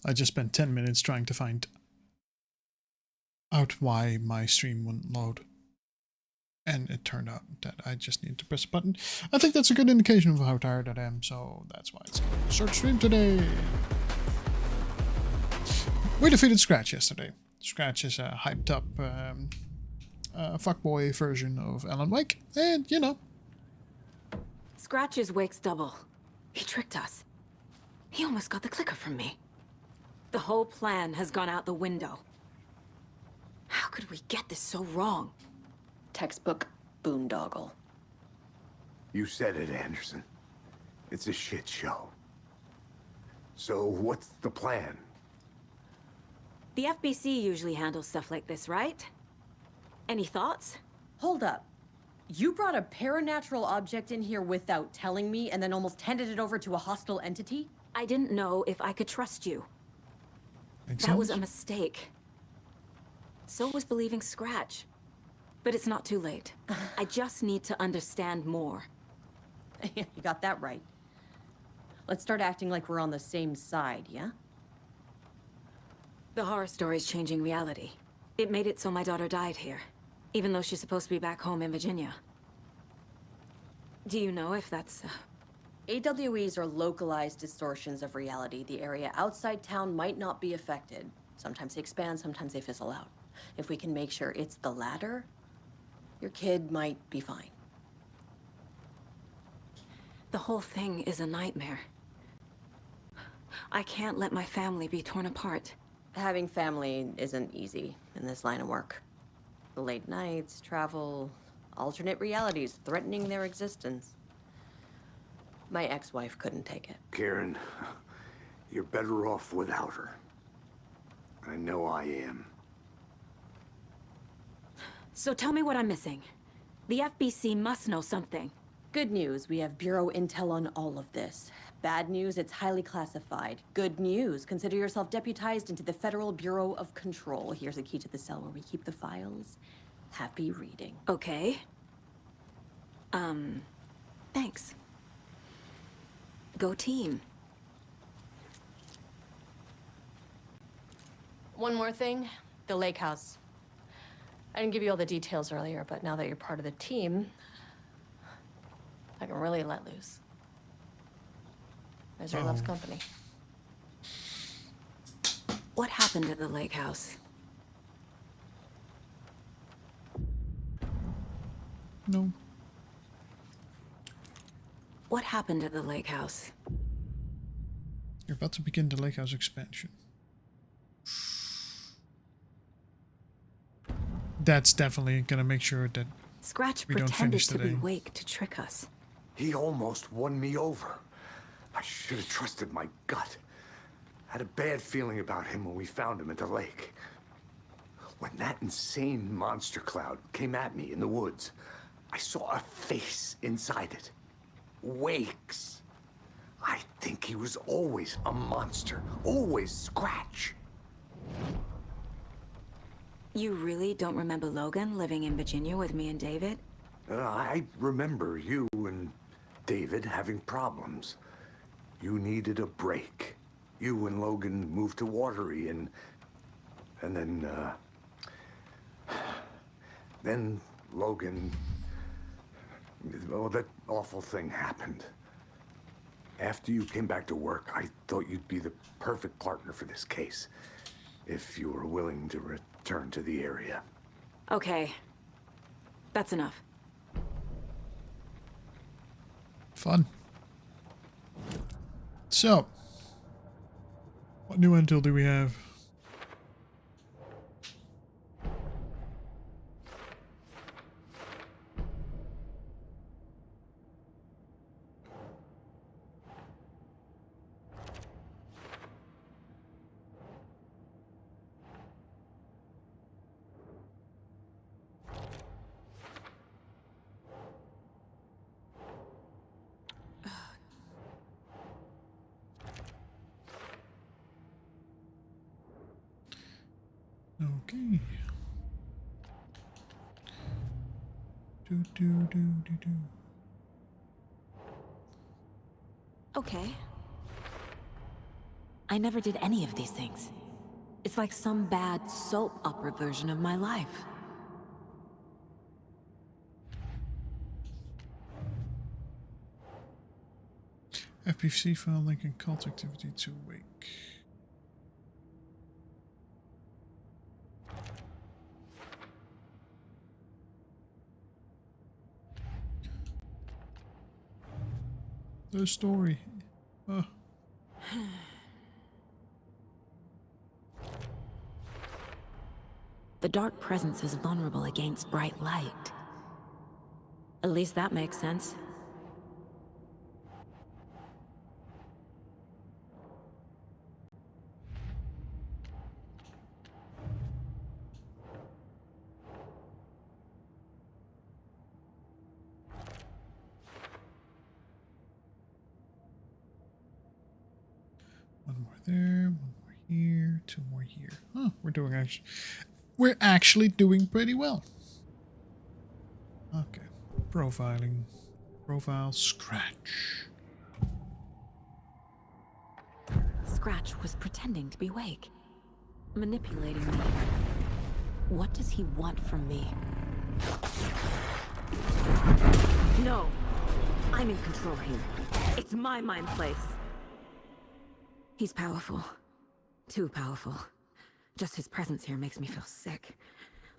I just spent 10 minutes trying to find out why my stream wouldn't load. And it turned out that I just need to press a button. I think that's a good indication of how tired I am, so that's why it's a short stream today. We defeated Scratch yesterday. Scratch is a hyped up fuckboy version of Alan Wake, and you know. Scratch's Wake's double. He tricked us. He almost got the clicker from me. The whole plan has gone out the window. How could we get this so wrong? Textbook boondoggle. You said it, Anderson. It's a shit show. So what's the plan? The FBC usually handles stuff like this, right? Any thoughts? Hold up. You brought a paranatural object in here without telling me and then almost handed it over to a hostile entity? I didn't know if I could trust you. Makes That was sense. a mistake. So was believing Scratch. But it's not too late. I just need to understand more. You got that right. Let's start acting like we're on the same side, yeah? The horror story's changing reality. It made it so my daughter died here, even though she's supposed to be back home in Virginia. Do you know if that's... AWEs are localized distortions of reality. The area outside town might not be affected. Sometimes they expand, sometimes they fizzle out. If we can make sure it's the latter, your kid might be fine. The whole thing is a nightmare. I can't let my family be torn apart. Having family isn't easy in this line of work. The late nights, travel, alternate realities threatening their existence. My ex-wife couldn't take it. Karen, you're better off without her. I know I am. So tell me what I'm missing. The FBC must know something. Good news, we have Bureau intel on all of this. Bad news, it's highly classified. Good news, consider yourself deputized into the Federal Bureau of Control. Here's a key to the cell where we keep the files. Happy reading. Okay. Thanks. Go team. One more thing, the lake house. I didn't give you all the details earlier, but now that you're part of the team, I can really let loose. Misery loves company. What happened at the lake house? No. What happened at the lake house? You're about to begin the lake house expansion. That's definitely gonna make sure that Scratch we don't pretended finish to be today. Wake to trick us. He almost won me over. I should have trusted my gut. Had a bad feeling about him when we found him at the lake. When that insane monster cloud came at me in the woods, I saw a face inside it. Wake's. I think he was always a monster. Always Scratch. You really don't remember Logan living in Virginia with me and David? I remember you and David having problems. You needed a break. You and Logan moved to Watery and then Logan, well, that awful thing happened. After you came back to work, I thought you'd be the perfect partner for this case, if you were willing to return to the area. Okay. That's enough. Fun. So, what new intel do we have? Okay. Do. Okay. I never did any of these things. It's like some bad soap opera version of my life. FPC file linking cult activity to Wake. The story. The dark presence is vulnerable against bright light. At least that makes sense. One more there, one more here, two more here. Huh, we're actually doing pretty well. Okay. Profiling. Profile Scratch. Scratch was pretending to be Wake, manipulating me. What does he want from me? No! I'm in control here. It's my mind place. He's powerful. Too powerful. Just his presence here makes me feel sick.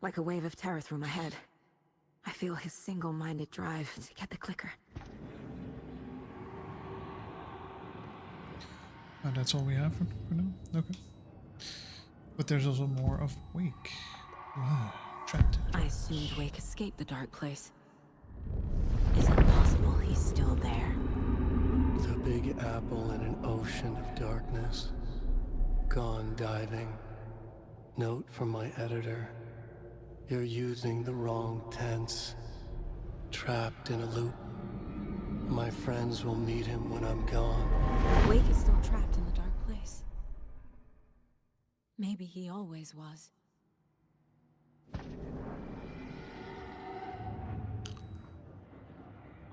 Like a wave of terror through my head. I feel his single-minded drive to get the clicker. And that's all we have for now? Okay. But there's also more of Wake. Wow, trapped in. I assumed Wake escaped the dark place. Is it possible he's still there? The Big Apple in an ocean of darkness. Gone diving. Note from my editor. You're using the wrong tense. Trapped in a loop. My friends will meet him when I'm gone. Wake is still trapped in the dark place. Maybe he always was.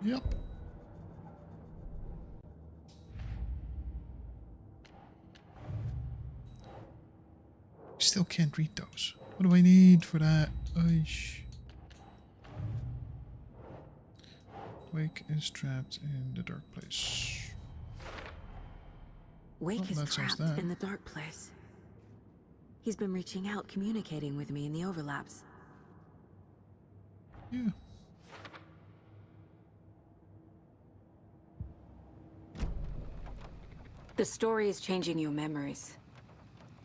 Yep. Still can't read those. What do I need for that? Aish. Wake is trapped in the dark place. Wake is that says trapped that. in the dark place. He's been reaching out, communicating with me in the overlaps. Yeah. The story is changing your memories.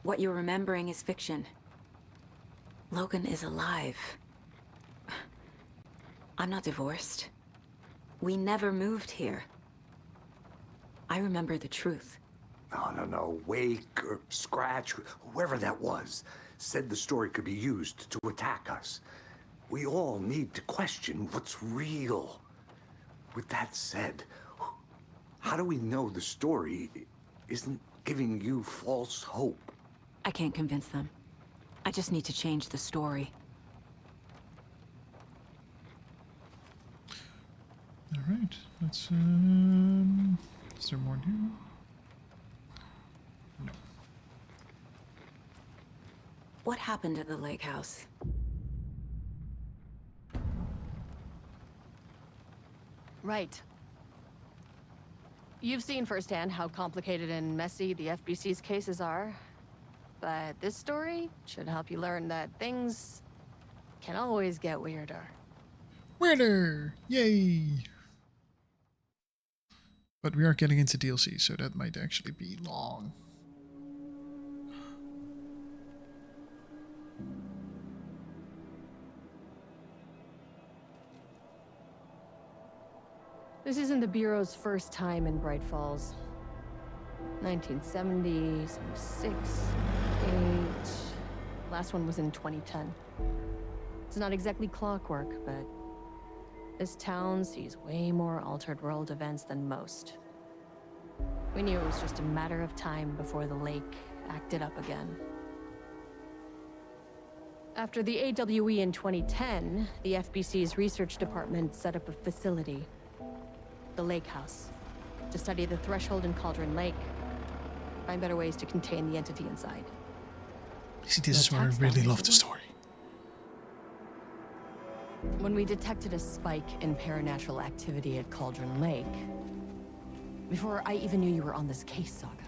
What you're remembering is fiction. Logan is alive. I'm not divorced. We never moved here. I remember the truth. No. Wake or Scratch, whoever that was, said the story could be used to attack us. We all need to question what's real. With that said, how do we know the story isn't giving you false hope? I can't convince them. I just need to change the story. All right. Let's. Is there more in here? No. What happened at the lake house? Right. You've seen firsthand how complicated and messy the FBC's cases are. But this story should help you learn that things can always get weirder. Weirder! Yay! But we are getting into DLC, so that might actually be long. This isn't the Bureau's first time in Bright Falls. 1970, 76, 8. Last one was in 2010. It's not exactly clockwork, but this town sees way more altered world events than most. We knew it was just a matter of time before the lake acted up again. After the AWE in 2010, the FBC's research department set up a facility, the Lake House, to study the Threshold and Cauldron Lake. Find better ways to contain the entity inside. See, this is where I really love the story. When we detected a spike in paranatural activity at Cauldron Lake, before I even knew you were on this case, Saga,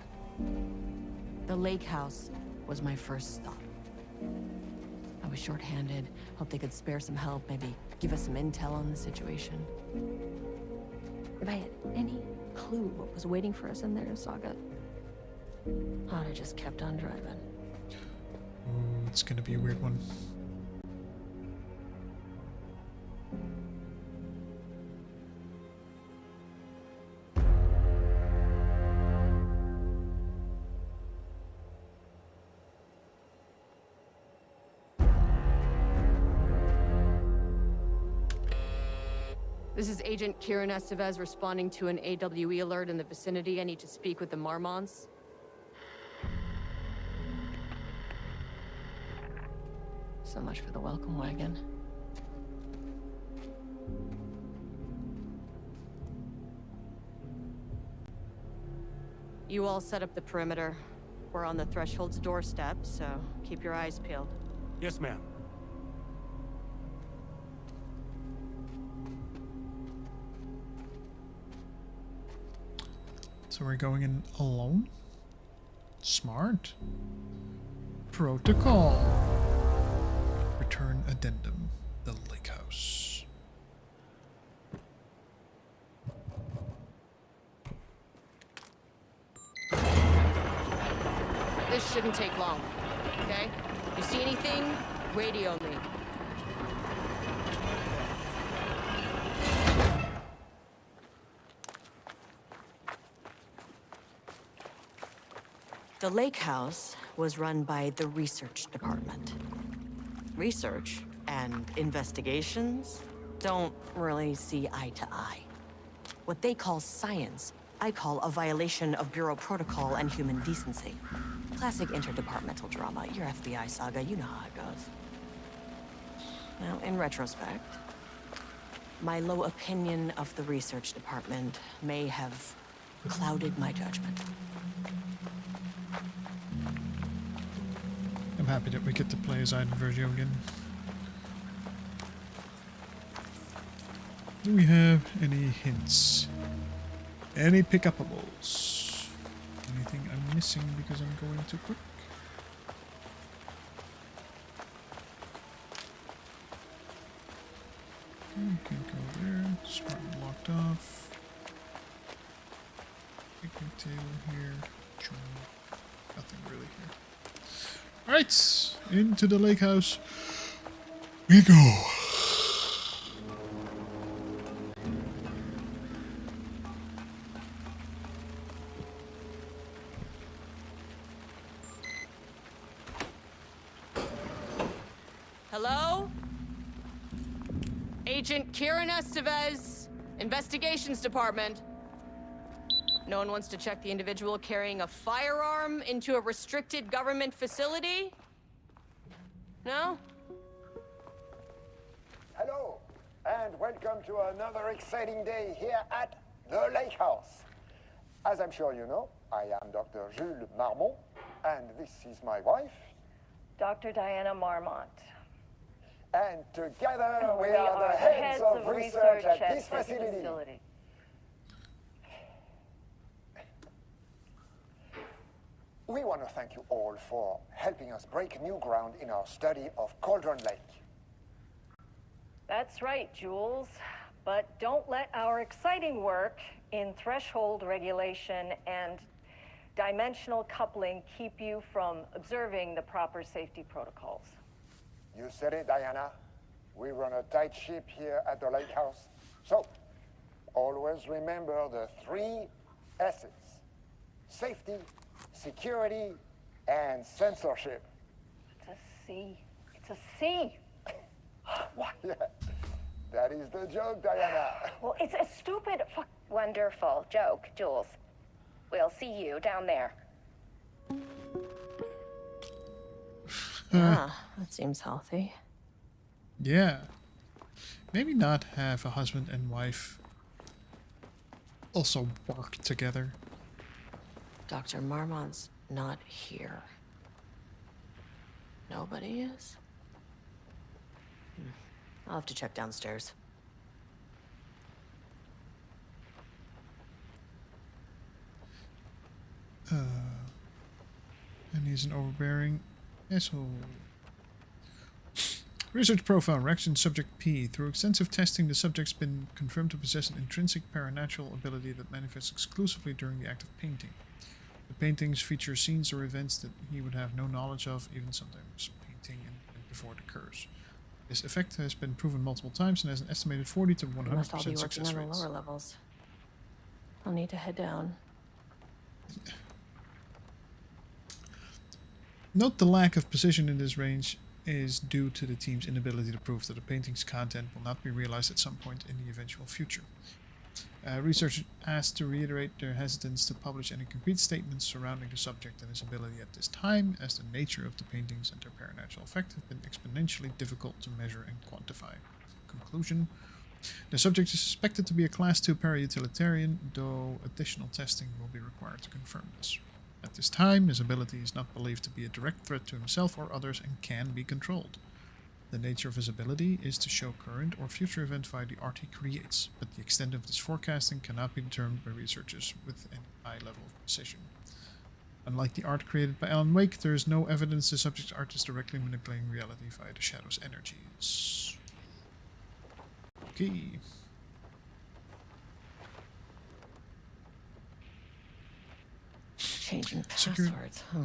the lake house was my first stop. I was short-handed, hoped they could spare some help, maybe give us some intel on the situation. If I had any clue what was waiting for us in there, Saga, I'd have just kept on driving. Ooh, it's gonna be a weird one. This is Agent Kieran Estevez responding to an AWE alert in the vicinity. I need to speak with the Marmons. So much for the welcome wagon. You all set up the perimeter. We're on the Threshold's doorstep, so keep your eyes peeled. Yes, ma'am. So we're going in alone? Smart. Protocol. Return addendum. The lake house. This shouldn't take long, okay? You see anything? Radio me. The lake house was run by the research department. Research and investigations don't really see eye to eye. What they call science, I call a violation of Bureau protocol and human decency. Classic interdepartmental drama. Your FBI saga, you know how it goes. Now, in retrospect, my low opinion of the research department may have clouded my judgment. I'm happy that we get to play as Iden Virgil again. Do we have any hints? Any pick-upables? Anything I'm missing because I'm going too quick? Okay, can't go there. Spartan locked off. Picnic table here. Nothing really here. Alright, into the lake house we go. Hello? Agent Kieran Estevez, Investigations Department. No one wants to check the individual carrying a firearm into a restricted government facility? No? Hello, and welcome to another exciting day here at the Lake House. As I'm sure you know, I am Dr. Jules Marmont, and this is my wife. Dr. Diana Marmont. And together we are the heads of research at this facility. We want to thank you all for helping us break new ground in our study of Cauldron Lake. That's right, Jules. But don't let our exciting work in threshold regulation and dimensional coupling keep you from observing the proper safety protocols. You said it, Diana. We run a tight ship here at the Lake House. So, always remember the 3 S's. Safety, security, and censorship. It's a C. It's a C. Why, yeah, that is the joke, Diana. Well, it's a stupid fuck. Wonderful joke, Jules. We'll see you down there. That seems healthy. Yeah. Maybe not have a husband and wife also work together. Dr. Marmont's not here. Nobody is? I'll have to check downstairs. And he's an overbearing asshole. Research profile reaction subject P. Through extensive testing, the subject's been confirmed to possess an intrinsic paranatural ability that manifests exclusively during the act of painting. The paintings feature scenes or events that he would have no knowledge of, even sometimes painting and before it occurs. This effect has been proven multiple times and has an estimated 40 to 100% Must all be working success on the rates. lower levels. I'll need to head down. Note the lack of precision in this range is due to the team's inability to prove that the painting's content will not be realized at some point in the eventual future. Researchers asked to reiterate their hesitance to publish any concrete statements surrounding the subject and his ability at this time, as the nature of the paintings and their paranatural effect have been exponentially difficult to measure and quantify. Conclusion: the subject is suspected to be a Class 2 para-utilitarian, though additional testing will be required to confirm this. At this time, his ability is not believed to be a direct threat to himself or others and can be controlled. The nature of his ability is to show current or future events via the art he creates, but the extent of this forecasting cannot be determined by researchers with any high level of precision. Unlike the art created by Alan Wake, there is no evidence the subject's art is directly manipulating reality via the shadow's energies. Okay. Changing passwords, huh?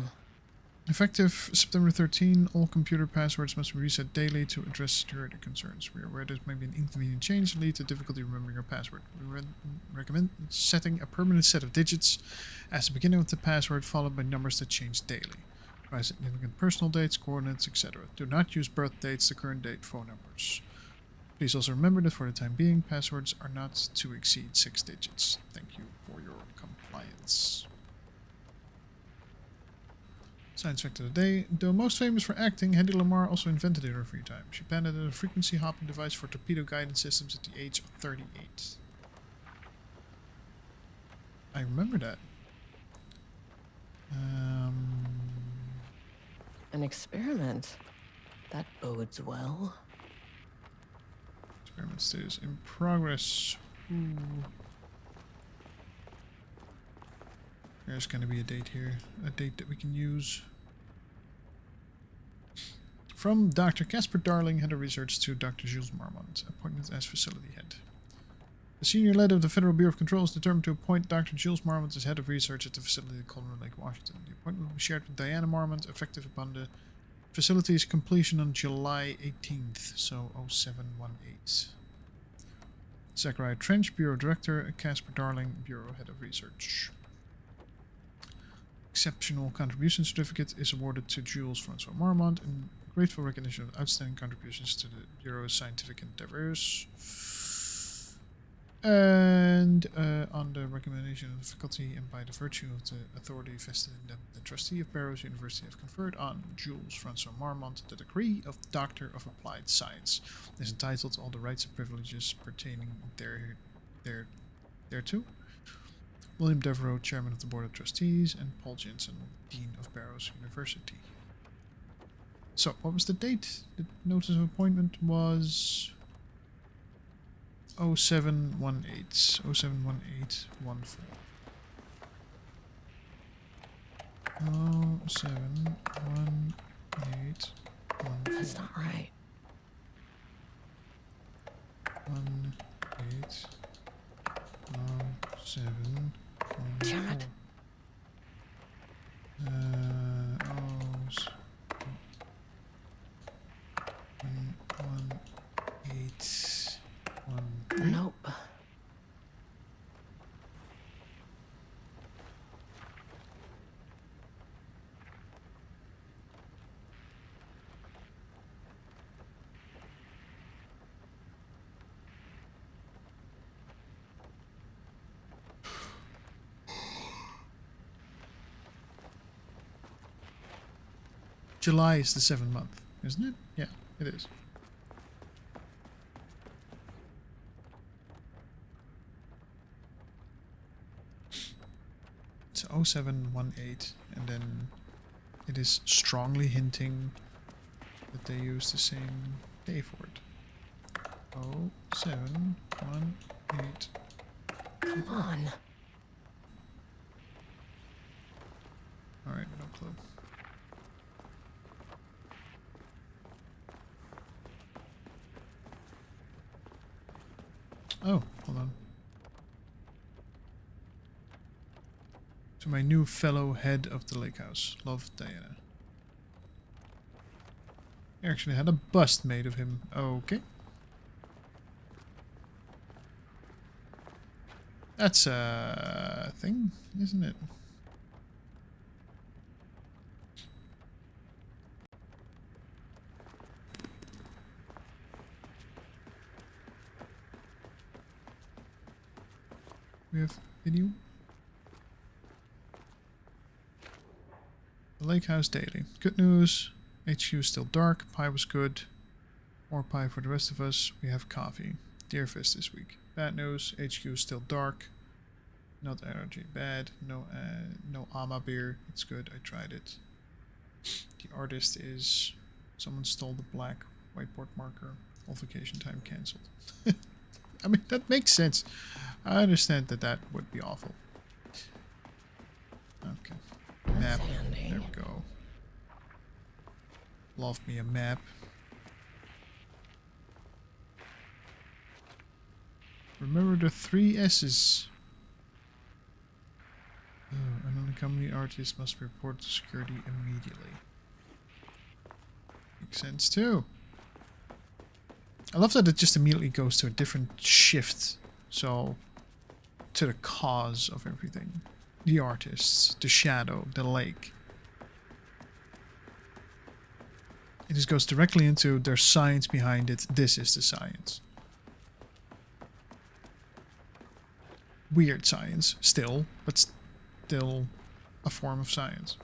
Effective September 13, all computer passwords must be reset daily to address security concerns. We are aware this may be an inconvenient change and lead to difficulty remembering your password. We recommend setting a permanent set of digits as the beginning of the password, followed by numbers that change daily. By significant personal dates, coordinates, etc. Do not use birth dates, the current date, phone numbers. Please also remember that for the time being, passwords are not to exceed 6 digits. Thank you for your compliance. Science fact of the day. Though most famous for acting, Hedy Lamarr also invented it in her free time. She patented a frequency hopping device for torpedo guidance systems at the age of 38. I remember that. An experiment. That bodes well. Experiment status in progress. Ooh. There's going to be a date here. A date that we can use. From Dr. Casper Darling, Head of Research, to Dr. Jules Marmont, appointment as facility head. The senior lead of the Federal Bureau of Control is determined to appoint Dr. Jules Marmont as head of research at the facility at Colorado Lake, Washington. The appointment will be shared with Diana Marmont, effective upon the facility's completion on July 18th, so 0718. Zachariah Trench, Bureau Director, Casper Darling, Bureau Head of Research. Exceptional Contribution Certificate is awarded to Jules Francois Marmont in grateful recognition of outstanding contributions to the Bureau's scientific endeavors. And on the recommendation of the faculty and by the virtue of the authority vested in them, the trustee of Barrows University have conferred on Jules Francois Marmont the degree of Doctor of Applied Science, is entitled to all the rights and privileges pertaining thereto. William Devereaux, Chairman of the Board of Trustees, and Paul Jensen, Dean of Barrows University. So, what was the date? The notice of appointment was 0718. 071814. 071814. That's not right. 1807. Damn it. Nope. July is the 7th month, isn't it? Yeah, it is. It's 0718, and then it is strongly hinting that they use the same day for it. 0718. Come on. Alright, no clue. Oh, hold on. To my new fellow head of the lake house. Love, Diana. I actually had a bust made of him. Okay. That's a thing, isn't it? We have video. The Lake House Daily. Good news. HQ is still dark. Pie was good. More pie for the rest of us. We have coffee. Deer Fist this week. Bad news. HQ is still dark. Not energy. Bad. No Ama beer. It's good. I tried it. The artist is... Someone stole the black whiteboard marker. All vacation time cancelled. I mean, that makes sense. I understand that that would be awful. Okay. Map. Handy. There we go. Love me a map. Remember the 3 S's. Oh, an unaccompanied artist must report to security immediately. Makes sense too. I love that it just immediately goes to a different shift. So, to the cause of everything. The artists, the shadow, the lake. It just goes directly into there's science behind it. This is the science. Weird science, still, but still a form of science.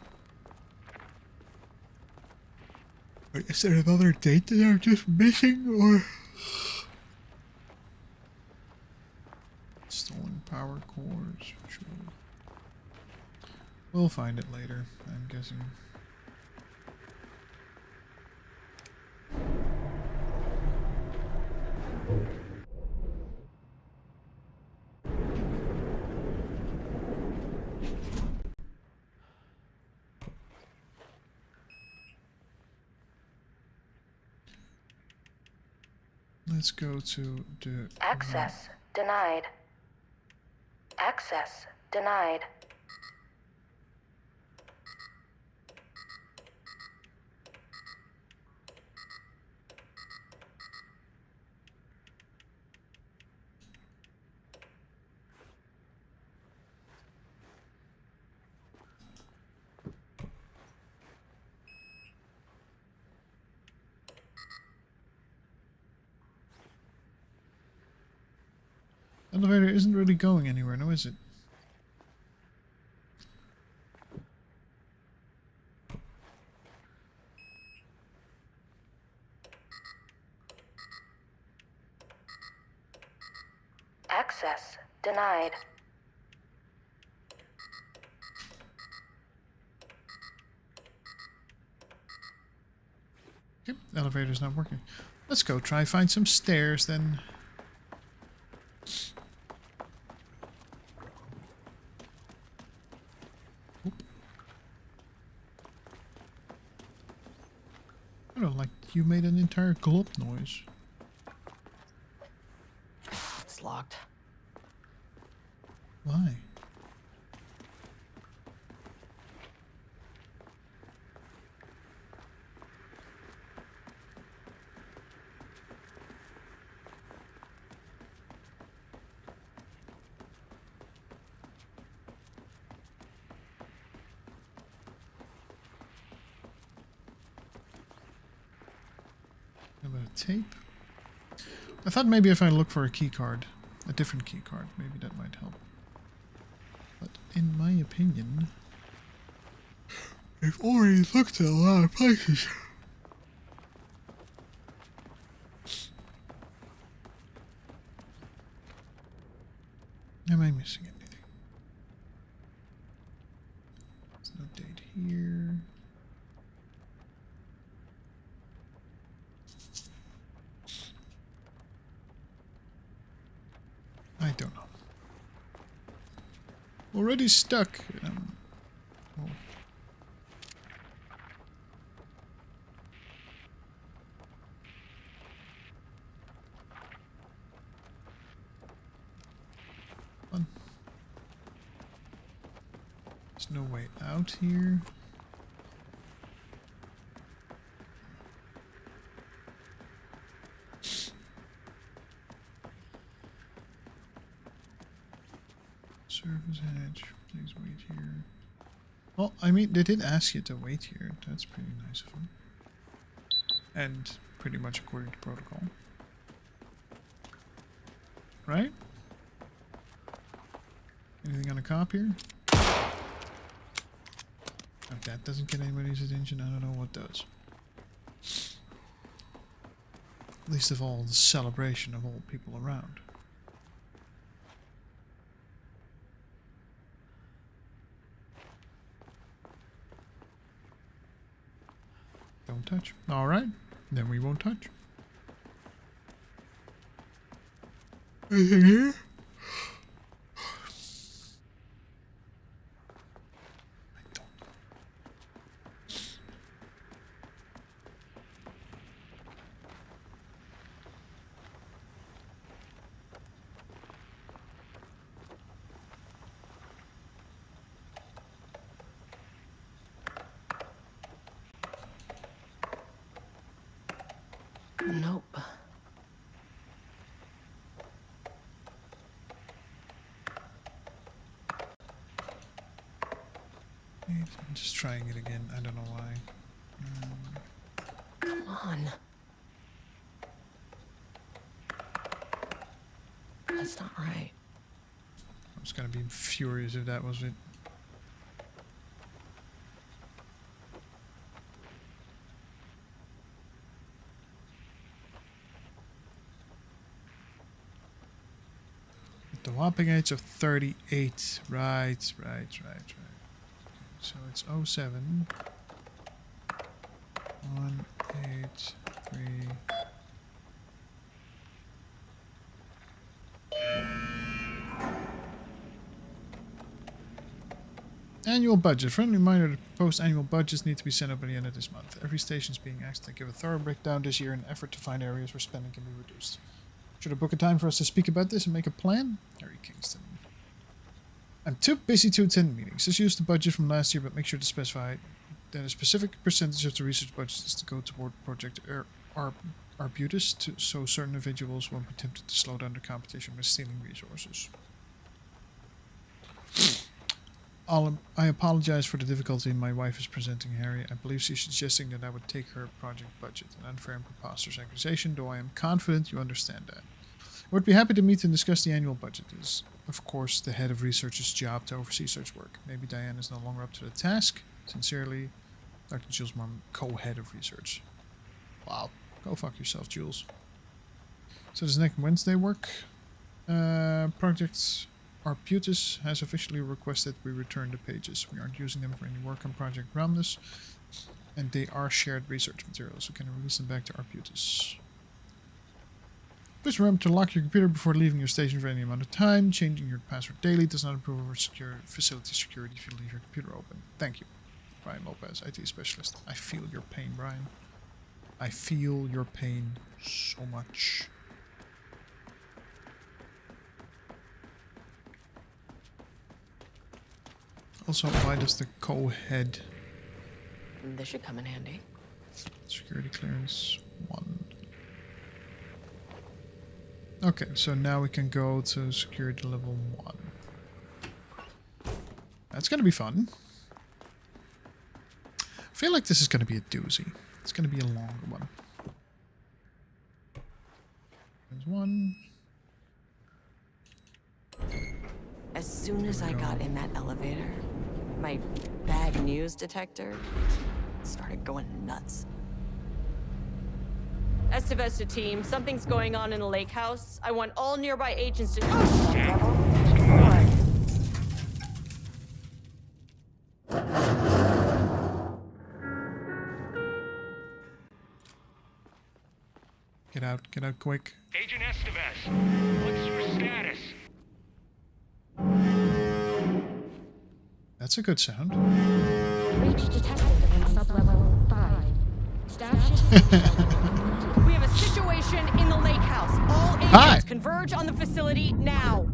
Wait, is there another date that I'm just missing, or... Stolen power cores, sure. We'll find it later, I'm guessing. Let's go to the... Access denied. Access denied. Elevator isn't really going anywhere, no, is it? Access denied. Yep, elevator's not working. Let's go try find some stairs then. Oop. I don't like you made an entire glop noise. It's locked. Why? Tape. I thought maybe if I look for a key card, a different key card, maybe that might help. But in my opinion, I've already looked at a lot of places. Am I missing anything? here. I don't know. Already stuck. Oh. Fun. There's no way out here. Surface hatch, please wait here. Well, I mean, they did ask you to wait here. That's pretty nice of them. And pretty much according to protocol. Right? Anything on a cop here? If that doesn't get anybody's attention, I don't know what does. Least of all, the celebration of all people around. Don't touch. Alright, then we won't touch. Anything here? I don't know. Nope. I'm just trying it again. I don't know why. Come on. That's not right. I was gonna be furious if that was it. The whopping age of 38. Right. So it's 07 183. Annual budget. Friendly reminder that proposed annual budgets need to be sent up by the end of this month. Every station is being asked to give a thorough breakdown this year in an effort to find areas where spending can be reduced. Should I book a time for us to speak about this and make a plan? Harry Kingston. I'm too busy to attend meetings. Just use the budget from last year, but make sure to specify that a specific percentage of the research budget is to go toward Project Arbutus, so certain individuals won't be tempted to slow down the competition by stealing resources. I apologize for the difficulty my wife is presenting, Harry. I believe she's suggesting that I would take her project budget. An unfair and preposterous accusation, though I am confident you understand that. I would be happy to meet and discuss the annual budget. It is, of course, the head of research's job to oversee such work. Maybe Diane is no longer up to the task. Sincerely, Dr. Jules Mum, co-head of research. Wow. Go fuck yourself, Jules. So does next Wednesday work? Project Arbutus has officially requested we return the pages. We aren't using them for any work on Project Ramnus, and they are shared research materials. We can release them back to Arbutus. Please remember to lock your computer before leaving your station for any amount of time. Changing your password daily does not improve our facility security if you leave your computer open. Thank you. Brian Lopez, IT Specialist. I feel your pain, Brian. I feel your pain so much. Also, why does the co-head This should come in handy. security clearance 1? Okay, so now we can go to security level 1. That's gonna be fun. I feel like this is gonna be a doozy. It's gonna be a longer one. There's one. As soon as I got in that elevator, my bad news detector started going nuts. Estivesta team, something's going on in the lake house. I want all nearby agents to... Oh, shit! Get out quick. Agent Estevez, what's your status? That's a good sound. Breach detected in sub-level 5. Staff shift. We have a situation in the lake house. All agents Hi. converge on the facility now.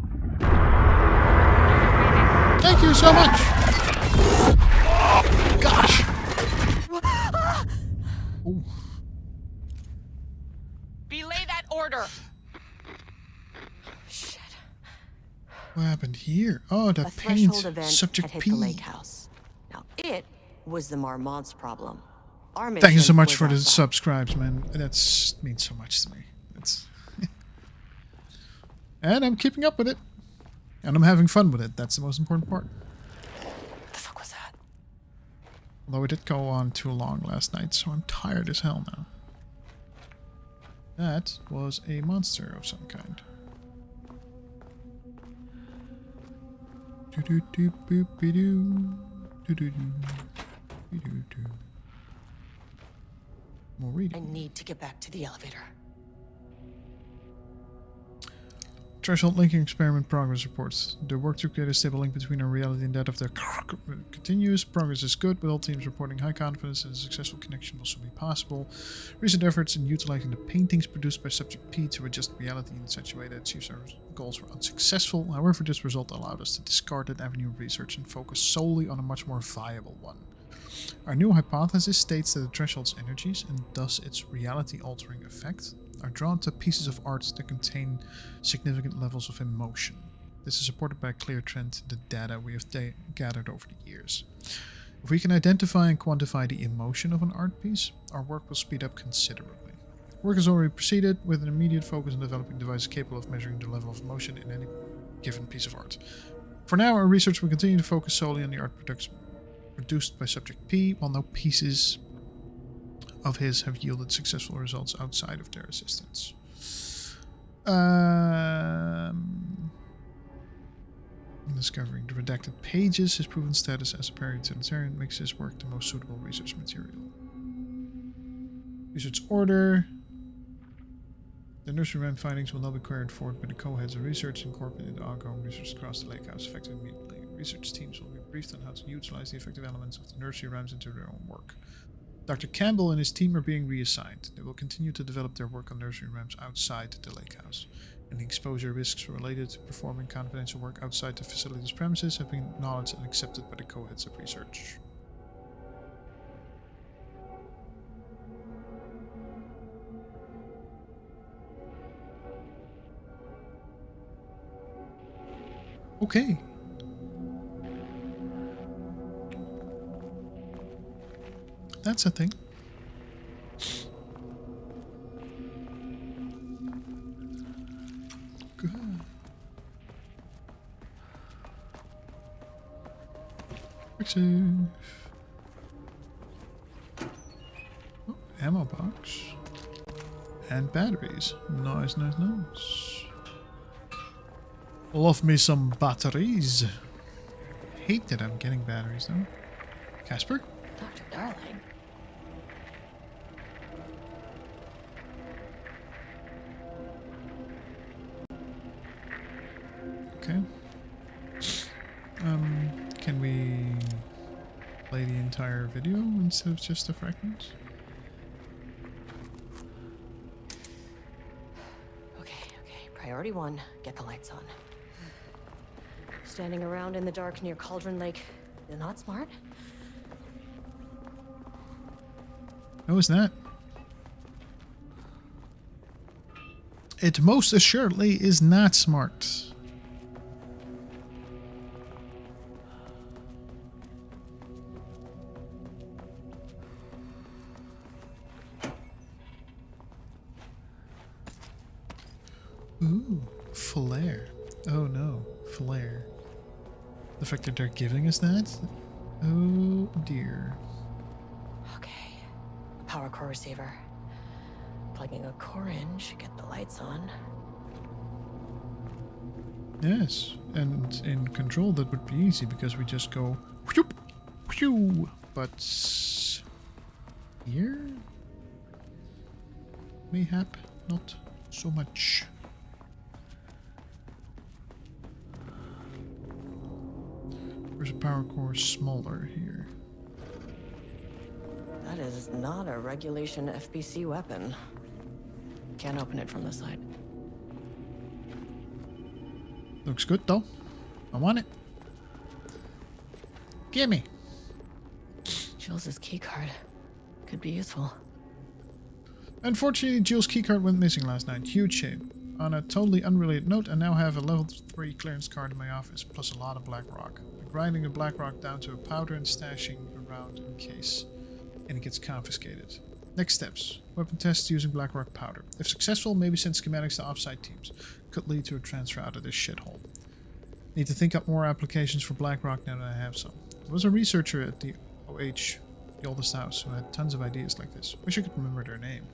Thank you so much. Gosh. Ooh. Belay that order. Shit. What happened here? Oh, A that threshold paint. event Subject had hit P. the lake house. Now it was the Marmont's problem. Our Thank you so mission much was for the outside. subscribes, man. That's means so much to me. It's and I'm keeping up with it. And I'm having fun with it. That's the most important part. What the fuck was that? Although it did go on too long last night, so I'm tired as hell now. That was a monster of some kind. Do-do-do-boop-be-doo. Do-do-do. Be-doo-doo. More I reading. need to get back to the elevator. Threshold linking experiment progress reports. The work to create a stable link between our reality and that of the continues. Progress is good, with all teams reporting high confidence and a successful connection will soon be possible. Recent efforts in utilizing the paintings produced by Subject P to adjust reality in such a way that achieves our goals were unsuccessful. However, this result allowed us to discard that avenue of research and focus solely on a much more viable one. Our new hypothesis states that the threshold's energies, and thus its reality-altering effect, are drawn to pieces of art that contain significant levels of emotion. This is supported by a clear trend in the data we have gathered over the years. If we can identify and quantify the emotion of an art piece, our work will speed up considerably. Work has already proceeded with an immediate focus on developing devices capable of measuring the level of emotion in any given piece of art. For now, our research will continue to focus solely on the art produced by Subject P, while no pieces of his have yielded successful results outside of their assistance. Discovering the redacted pages, his proven status as a parliamentarian makes his work the most suitable research material. Research order. The nursery rhyme findings will now be carried forward by the co-heads of research and incorporated into ongoing research across the lake house effective immediately. Research teams will be briefed on how to utilize the effective elements of the nursery rhymes into their own work. Dr. Campbell and his team are being reassigned. They will continue to develop their work on nursery rhymes outside the lake house. Any exposure risks related to performing confidential work outside the facility's premises have been acknowledged and accepted by the co-heads of research. Okay. That's a thing. Good. Quick save. Oh, ammo box. And batteries. Nice, nice, nice. Love me some batteries. Hate that I'm getting batteries though. Casper? Dr. Darling. Okay. Can we play the entire video instead of just the fragments? Okay. Priority 1, get the lights on. Standing around in the dark near Cauldron Lake, you're not smart? How is that? It most assuredly is not smart. Ooh, flare. Oh no, flare. The fact that they're giving us that? Oh dear. Okay. Power core receiver. Plugging a core in should get the lights on. Yes, and in control that would be easy because we just go whoop, whew. But here? Mayhap? not so much. There's a power core smaller here. That is not a regulation FBC weapon. Can't open it from the side. Looks good though. I want it. Gimme. Jules' keycard. Could be useful. Unfortunately, Jill's keycard went missing last night. Huge shame. On a totally unrelated note, I now have a level 3 clearance card in my office, plus a lot of black rock. I'm grinding the black rock down to a powder and stashing around in case and it gets confiscated. Next steps. Weapon tests using black rock powder. If successful, maybe send schematics to offsite teams. Could lead to a transfer out of this shithole. Need to think up more applications for black rock now that I have some. There was a researcher at the OH, the oldest house, who had tons of ideas like this. Wish I could remember their name.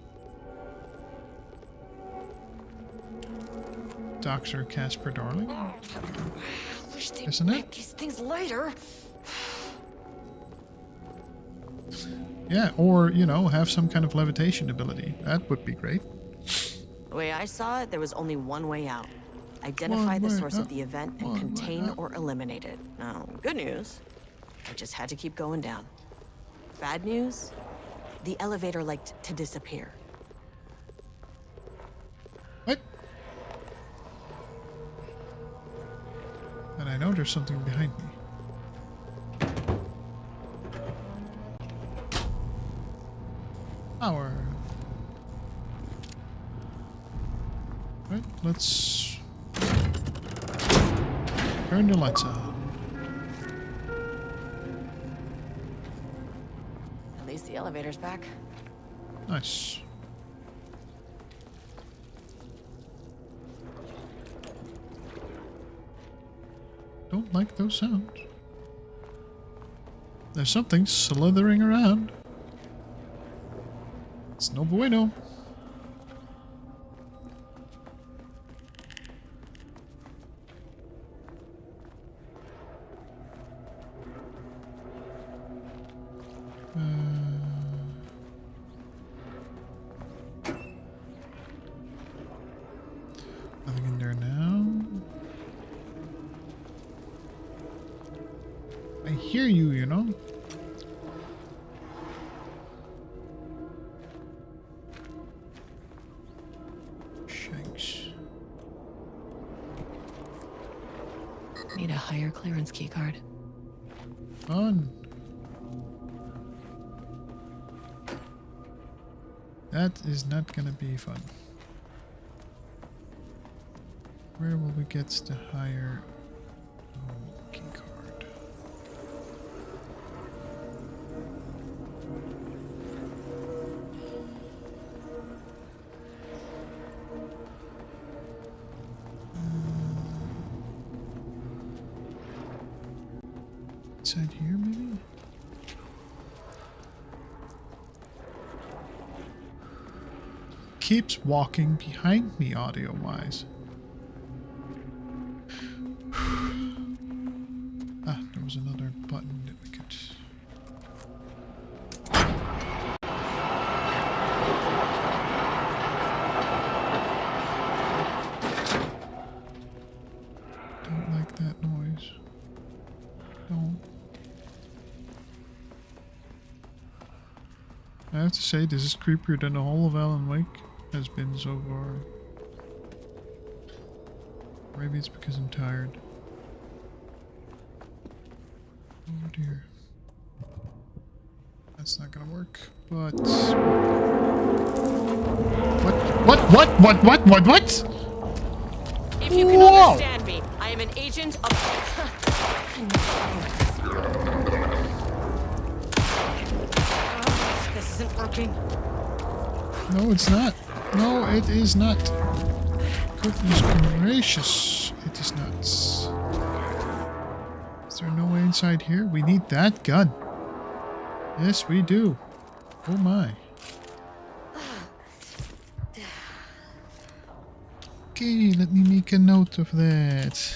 Dr. Casper Darling? Wish they'd Isn't it? make these things lighter. Yeah, or, you know, have some kind of levitation ability. That would be great. The way I saw it, there was only one way out. Identify the source of the event and contain or eliminate it. Now, good news, I just had to keep going down. Bad news, the elevator liked to disappear. What? And I know there's something behind me. Power. Right, let's turn the lights on. At least the elevator's back. Nice. Don't like those sounds. There's something slithering around. It's no bueno. Nothing in there now. I hear you, you know. Shanks. Need a higher clearance keycard. Fun. That is not gonna be fun. Where will we get the higher key card? Inside here, maybe? Keeps walking behind me audio-wise. Ah, there was another button that we could... Don't like that noise. Don't. I have to say, this is creepier than the whole of Alan Wake has been so far. Maybe it's because I'm tired. Oh dear. That's not gonna work, but... What? If you can Whoa! understand me, I am an agent of... This isn't working. No, it's not. No, it is not. Goodness gracious. It is not. Is there no way inside here? We need that gun. Yes, we do. Oh my. Okay, let me make a note of that.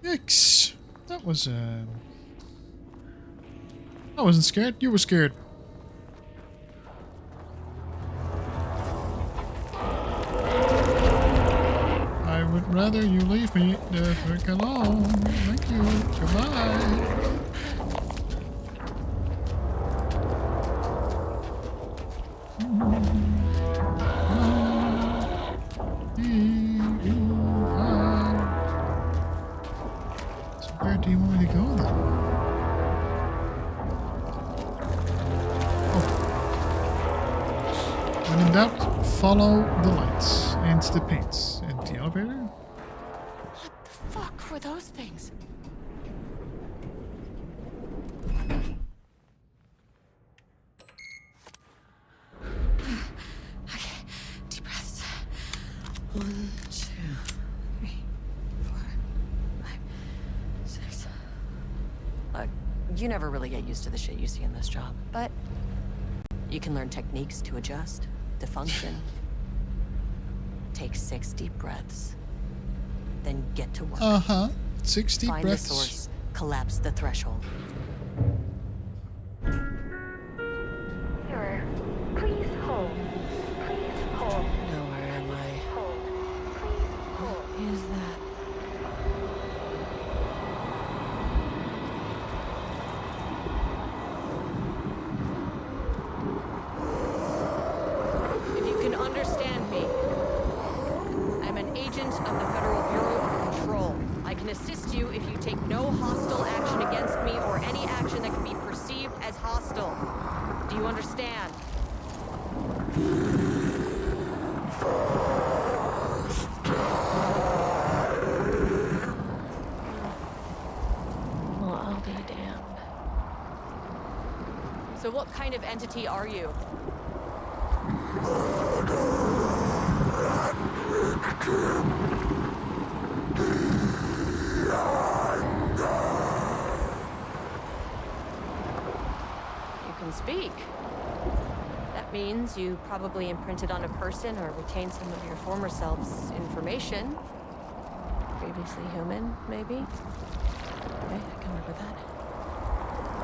Yikes. That was, I wasn't scared. You were scared. I would rather you leave me the frick alone. Thank you. Goodbye. So where do you want me to go then? When in doubt, follow the lights and the paints. And the elevator? What the fuck were those things? Okay, deep breaths. 1, 2, 3, 4, 5, 6. Look, you never really get used to the shit you see in this job, but you can learn techniques to adjust, to function. Take 6 deep breaths, then get to work. 6 deep Find breaths. the source, collapse the threshold. Sir, please hold. Please hold. Now where am I? Hold. Please hold. What is that? If you can understand me, I'm an agent of the Federal Bureau of Control. I can assist you if you take no hostile action against me or any action that can be perceived as hostile. Do you understand? Well, I'll be damned. So what kind of entity are you? You can speak. That means you probably imprinted on a person or retained some of your former self's information. Previously human, maybe? Okay, I can work with that.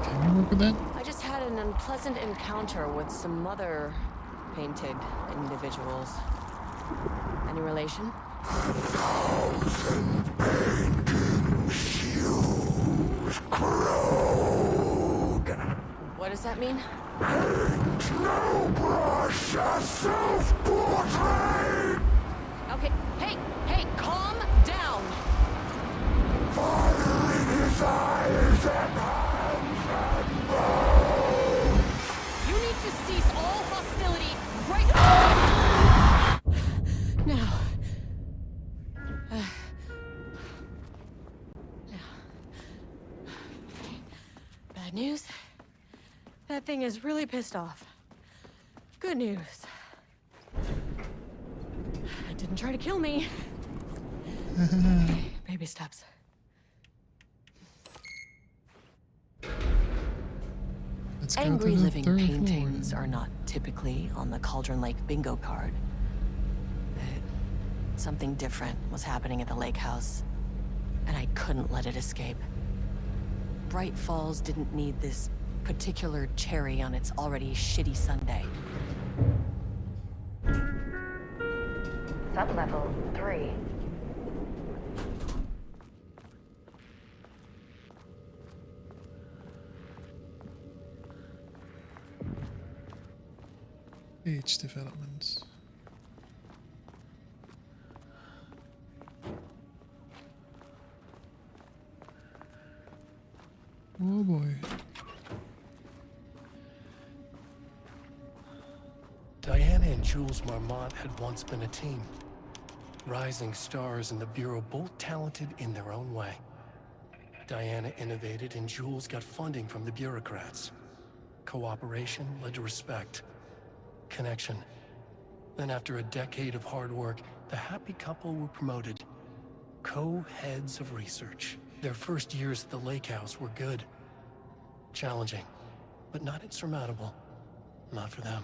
Can you work with that? I just had an unpleasant encounter with some other painted individuals. Any relation? What does that mean? Okay, hey, calm down! You need to cease all hostility right now. Bad news. That thing is really pissed off. Good news. It didn't try to kill me. Okay, baby steps. Let's go Angry to the living third paintings floor. are not typically on the Cauldron Lake bingo card. But something different was happening at the lake house, and I couldn't let it escape. Bright Falls didn't need this particular cherry on its already shitty sundae. Sublevel 3. Age development. Oh boy. Diana and Jules Marmont had once been a team. Rising stars in the Bureau, both talented in their own way. Diana innovated and Jules got funding from the bureaucrats. Cooperation led to respect. Connection. Then after a decade of hard work, the happy couple were promoted. Co-heads of research. Their first years at the lake house were good. Challenging, but not insurmountable. Not for them.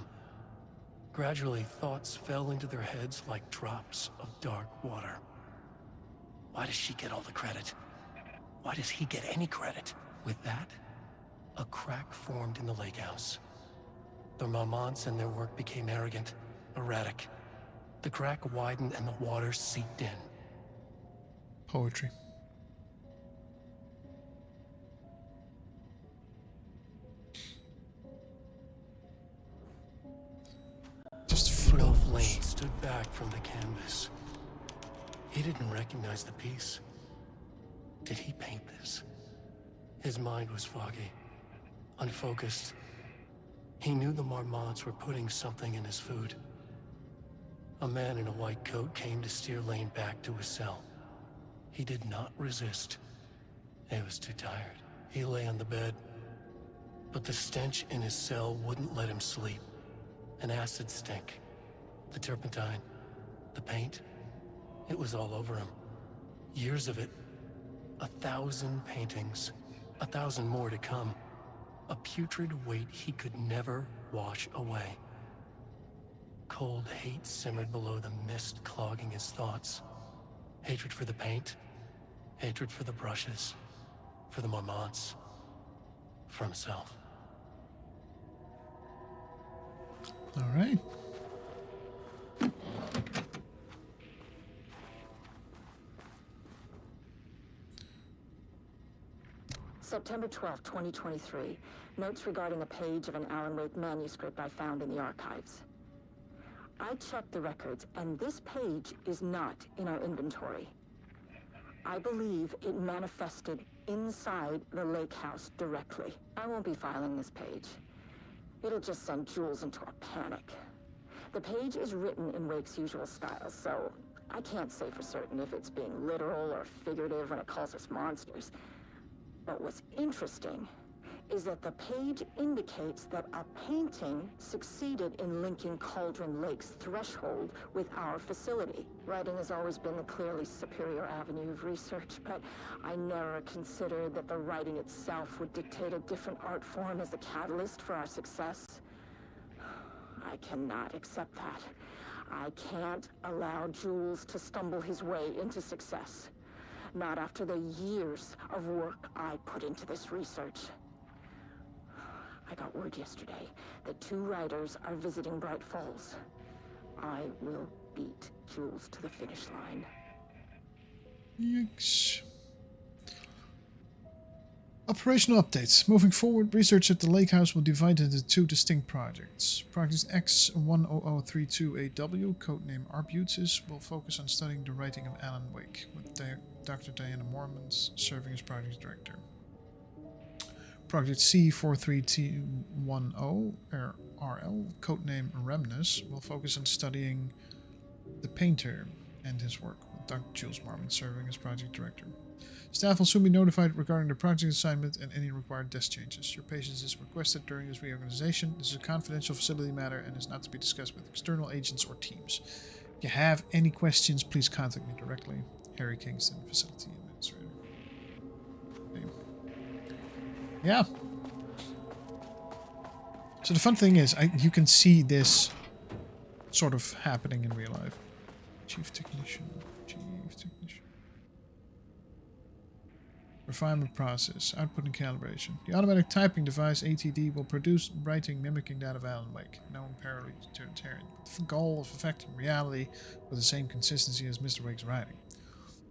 Gradually, thoughts fell into their heads like drops of dark water. Why does she get all the credit? Why does he get any credit? With that, a crack formed in the lake house. The Marmonts and their work became arrogant, erratic. The crack widened and the water seeped in. Poetry. Just Rudolph flows. Lane stood back from the canvas. He didn't recognize the piece. Did he paint this? His mind was foggy, unfocused. He knew the Marmonts were putting something in his food. A man in a white coat came to steer Lane back to his cell. He did not resist. He was too tired. He lay on the bed, but the stench in his cell wouldn't let him sleep. An acid stink. The turpentine. The paint. It was all over him. Years of it. 1,000 paintings. 1,000 more to come. A putrid weight he could never wash away. Cold hate simmered below the mist clogging his thoughts. Hatred for the paint. Hatred for the brushes. For the Marmonts. For himself. All right. September 12, 2023. Notes regarding a page of an Alan Wake manuscript I found in the archives. I checked the records, and this page is not in our inventory. I believe it manifested inside the lake house directly. I won't be filing this page. It'll just send Jules into a panic. The page is written in Wake's usual style, so I can't say for certain if it's being literal or figurative when it calls us monsters. But what's interesting is that the page indicates that a painting succeeded in linking Cauldron Lake's threshold with our facility. Writing has always been the clearly superior avenue of research, but I never considered that the writing itself would dictate a different art form as the catalyst for our success. I cannot accept that. I can't allow Jules to stumble his way into success. Not after the years of work I put into this research. I got word yesterday that 2 writers are visiting Bright Falls. I will beat Jules to the finish line. Yikes. Operational updates. Moving forward, research at the lake house will divide into 2 distinct projects. Project X-10032AW, codename Arbutus, will focus on studying the writing of Alan Wake, with Dr. Diana Mormons serving as project director. Project C-43210, RL, codename Remnus, will focus on studying the painter and his work, with Dr. Jules Mormon serving as project director. Staff will soon be notified regarding the project assignment and any required desk changes. Your patience is requested during this reorganization. This is a confidential facility matter and is not to be discussed with external agents or teams. If you have any questions, please contact me directly. Harry Kingston, Facility Administrator. Okay. Yeah. So the fun thing is, you can see this sort of happening in real life. Chief Technician. Refinement process, output and calibration. The automatic typing device, ATD, will produce writing mimicking that of Alan Wake, known parallel to utilitarian, with the goal of affecting reality with the same consistency as Mr. Wake's writing.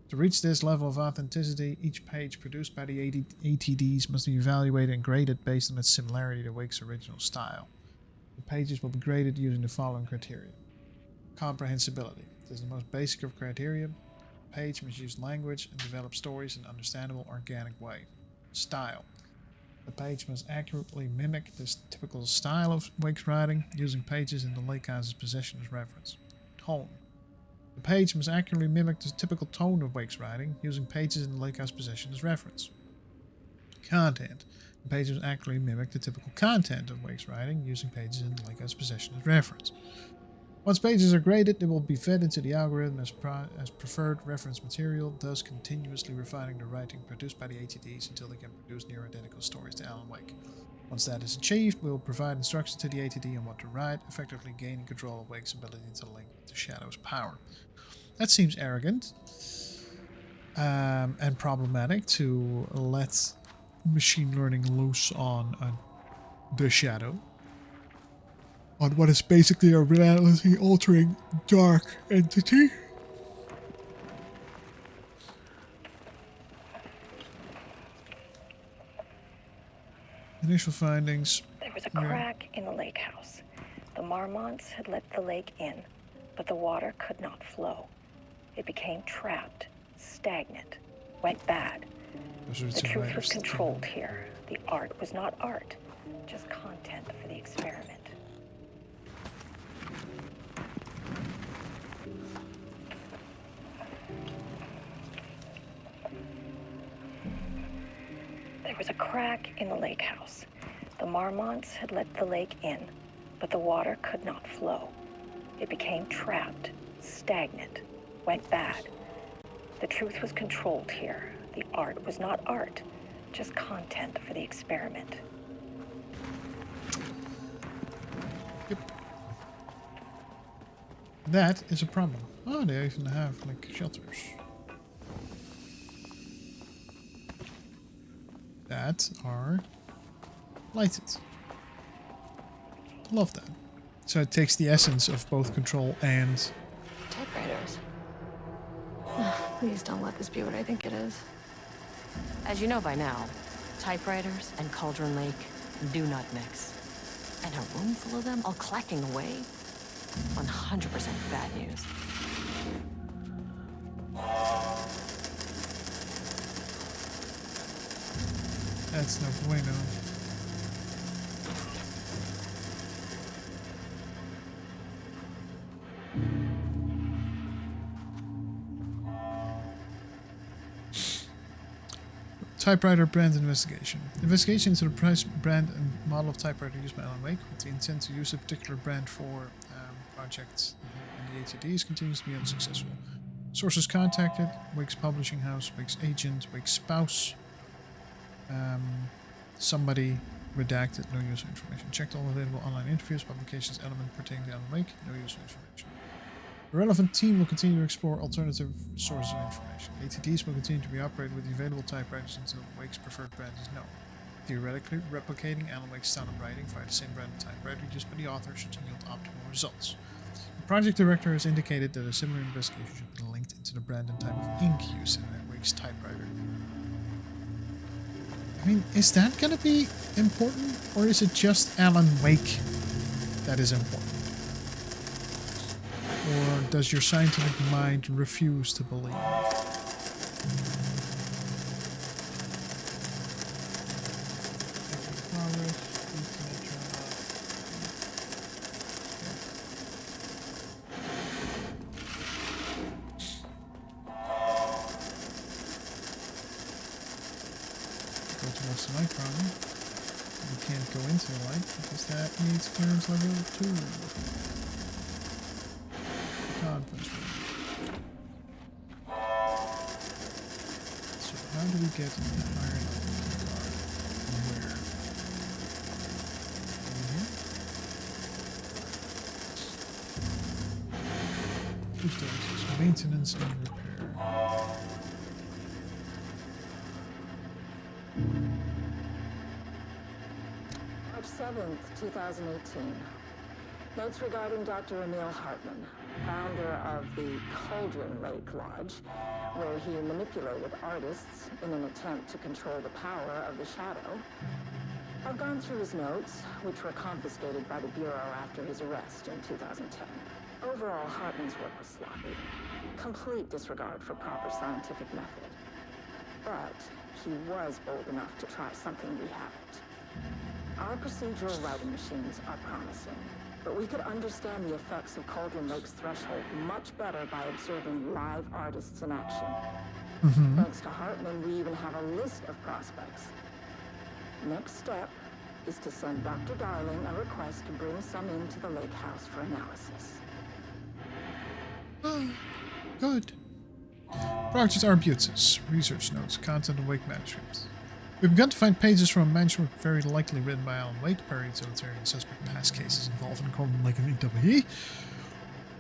To reach this level of authenticity, each page produced by the ATDs must be evaluated and graded based on its similarity to Wake's original style. The pages will be graded using the following criteria. Comprehensibility. This is the most basic of criteria. The page must use language and develop stories in an understandable, organic way. Style. The page must accurately mimic this typical style of Wake's writing, using pages in the lake house's possession as reference. Tone. The page must accurately mimic the typical tone of Wake's writing, using pages in the lake house possession as reference. Content. The page must accurately mimic the typical content of Wake's writing, using pages in the lake house possession as reference. Once pages are graded, they will be fed into the algorithm as preferred reference material, thus continuously refining the writing produced by the ATDs until they can produce near identical stories to Alan Wake. Once that is achieved, we will provide instructions to the ATD on what to write, effectively gaining control of Wake's ability to link to Shadow's power. That seems arrogant. and problematic to let machine learning loose on the shadow. On what is basically a relentlessly altering dark entity. Initial findings. There was a crack in the lake house. The marmots had let the lake in, but the water could not flow. It became trapped, stagnant, went bad. The truth was controlled here. The art was not art, just content for the experiment. There was a crack in the lake house. The marmots had let the lake in, but the water could not flow. It became trapped, stagnant, went bad. The truth was controlled here. The art was not art, just content for the experiment. Yep. That is a problem. Oh, they even have like shelters. That are lighted. Love that. So it takes the essence of both control and Typewriters. Please don't let this be what I think it is. As you know by now, typewriters and Cauldron Lake do not mix. And a room full of them all clacking away? 100% bad news. that's no bueno. Typewriter brand investigation. Investigation into the price, brand, and model of typewriter used by Alan Wake with the intent to use a particular brand for projects and the ATDs continues to be unsuccessful. Sources contacted: Wake's publishing house, Wake's agent, Wake's spouse. Somebody redacted, no user information. Checked all available online interviews, publications, element pertaining to Alan Wake, no user information. The relevant team will continue to explore alternative sources of information. ATDs will continue to be operated with the available typewriters until Wake's preferred brand is known. Theoretically, replicating Alan Wake's style of writing via the same brand of typewriter used by the author should yield optimal results. The project director has indicated that a similar investigation should be linked into the brand and type of ink used in Wake's typewriter. I mean, is that going to be important, or is it just Alan Wake that is important? Or does your scientific mind refuse to believe? Go towards the light problem. We can't go into the light because that needs clearance level 2. Conference room. So how do we get the iron card? From where? Over here? Who's doing this? Maintenance and repair. March 7th, 2018. Notes regarding Dr. Emil Hartman, founder of the Cauldron Lake Lodge, where he manipulated artists in an attempt to control the power of the shadow. I've gone through his notes, which were confiscated by the Bureau after his arrest in 2010. Overall, Hartman's work was sloppy. Complete disregard for proper scientific method. But he was bold enough to try something we haven't. Our procedural writing machines are promising, but we could understand the effects of Cauldron Lake's threshold much better by observing live artists in action. Thanks to Hartman, we even have a list of prospects. Next step is to send Dr. Darling a request to bring some into the lake house for analysis. Good. Project Arbutus. Research notes. Content of Wake manuscript. We've begun to find pages from a manuscript very likely written by Alan Wake, per utilitarian suspect past cases involving Cauldron Lake and EWE.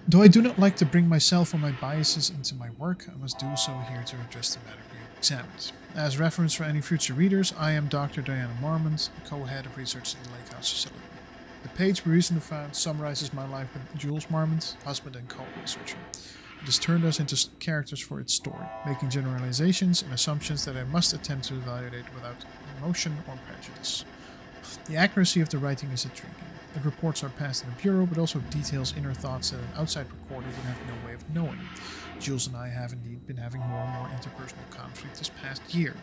Though I do not like to bring myself or my biases into my work, I must do so here to address the matter being examined. As reference for any future readers, I am Dr. Diana Marmont, co-head of research in the Lake House facility. The page we recently found summarizes my life with Jules Marmont, husband and co-researcher. It has turned us into characters for its story, making generalizations and assumptions that I must attempt to evaluate without emotion or prejudice. The accuracy of the writing is intriguing. It reports our past in the Bureau, but also details inner thoughts that an outside recorder would have no way of knowing. Jules and I have indeed been having more and more interpersonal conflict this past year.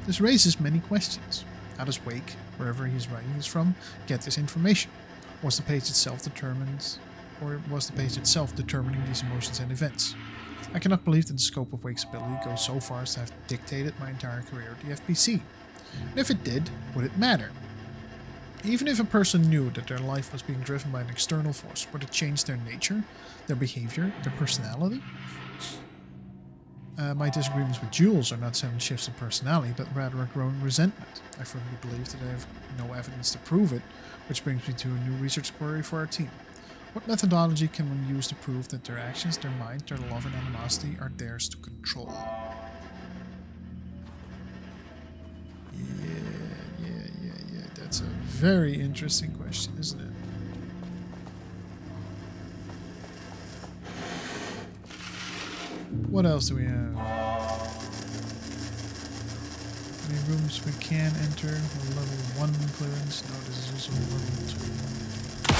This raises many questions. How does Wake, wherever he's writing this from, get this information? Was the page itself determining these emotions and events? I cannot believe that the scope of Wake's ability goes so far as to have dictated my entire career at the FBC. And if it did, would it matter? Even if a person knew that their life was being driven by an external force, would it change their nature, their behavior, their personality? My disagreements with Jules are not sudden shifts in personality, but rather a growing resentment. I firmly believe that I have no evidence to prove it, which brings me to a new research query for our team. What methodology can one use to prove that their actions, their mind, their love and animosity are theirs to control? Yeah. That's a very interesting question, isn't it? What else do we have? Any rooms we can enter? Level 1 clearance. No, this is also level 2.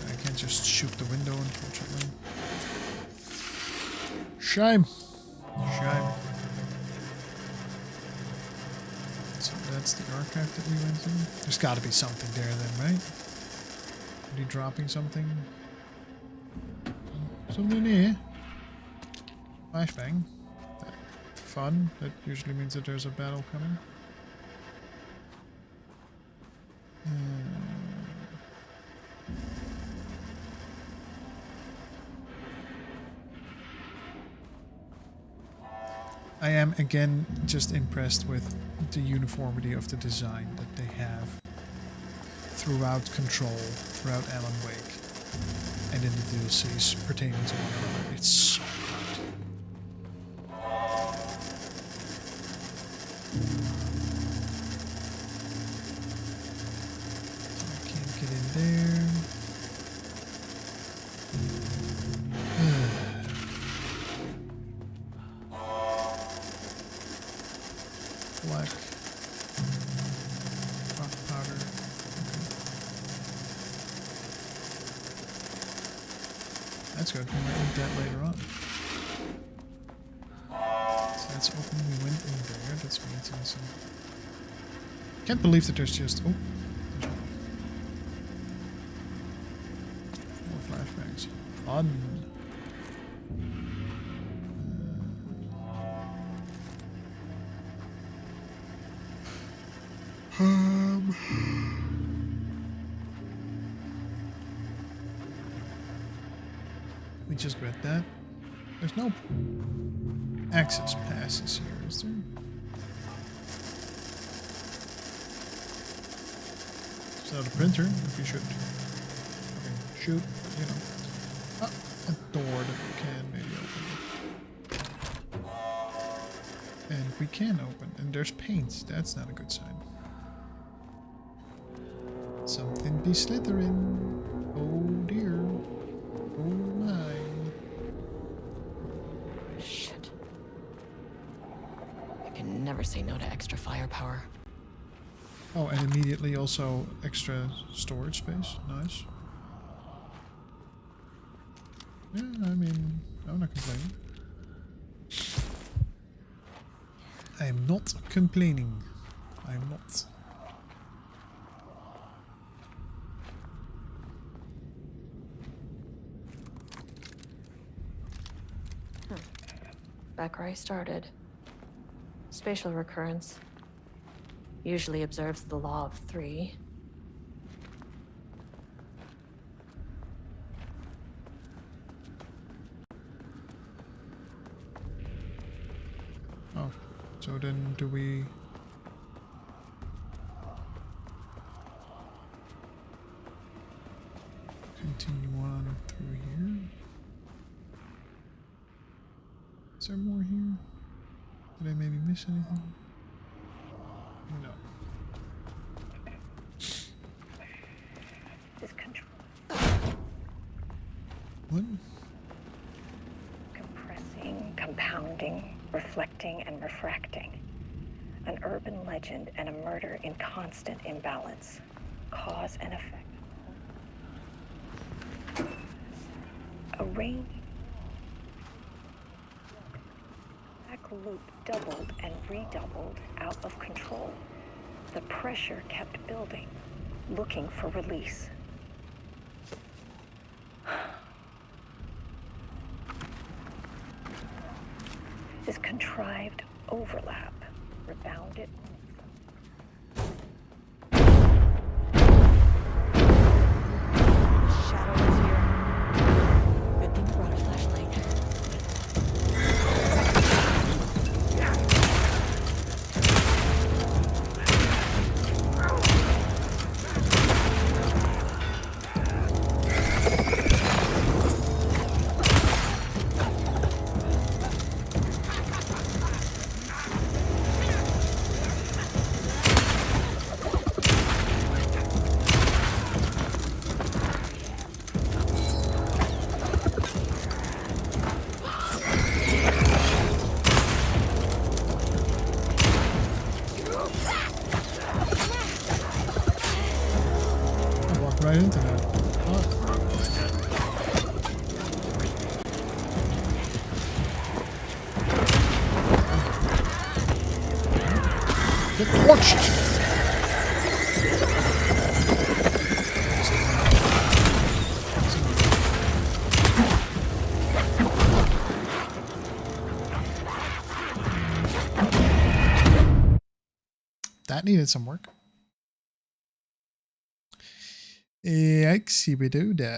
I can't just shoot the window, unfortunately. Shame. Shame. So that's the archive that we went through. There's got to be something there then, right? Are you dropping something? Something here. Flashbang. Fun. That usually means that there's a battle coming. I am again just impressed with the uniformity of the design that they have throughout Control, throughout Alan Wake, and in the DLCs pertaining to one another. It's so good. I can't get in there. Black rock powder. Okay. That's good. We might need that later on. So that's open. We went in there. That's maintenance. Can't believe that there's just. Oh, there's more flashbangs. Fun. We just read that. There's no access passes here, is there? It's not a printer, if you should. Okay, shoot, but you know. Ah, a door that we can maybe open. And we can open, and there's paint. That's not a good sign. Something be slithering. Oh dear. Oh my. Shit. I can never say no to extra firepower. Oh, and immediately also extra storage space. Nice. Yeah, I mean, I'm not complaining. I am not complaining. I am not. Back where I started. Spatial recurrence. Usually observes the law of 3. Oh, so then do we... continue on through here? Is there more here? Did I maybe miss anything? No. This control. What? Compressing, compounding, reflecting, and refracting. An urban legend and a murder in constant imbalance. Cause and effect. A rain back loop doubled and redoubled out of control. The pressure kept building, looking for release. This contrived overlap rebounded. Shadow is here. Good thing you brought a flashlight. Right into that. Get torched! That needed some work. Yikesy-be-doo-da.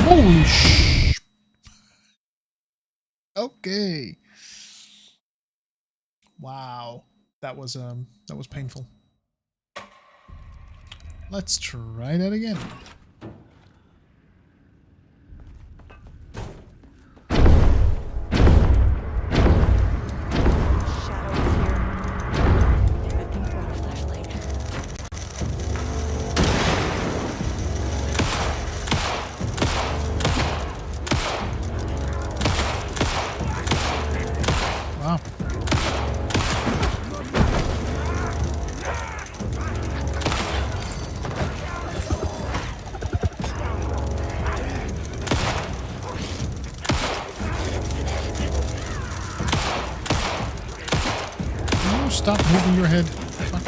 Holy sh! Okay. Wow. That was painful. Let's try that again. Wow. No, stop moving your head. Fuck.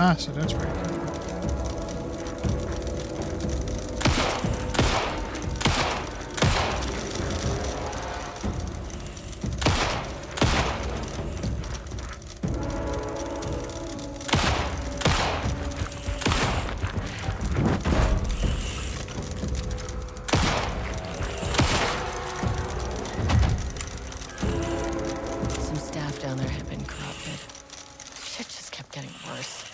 Ah, so that's where you go. Some staff down there had been corrupted. Shit just kept getting worse.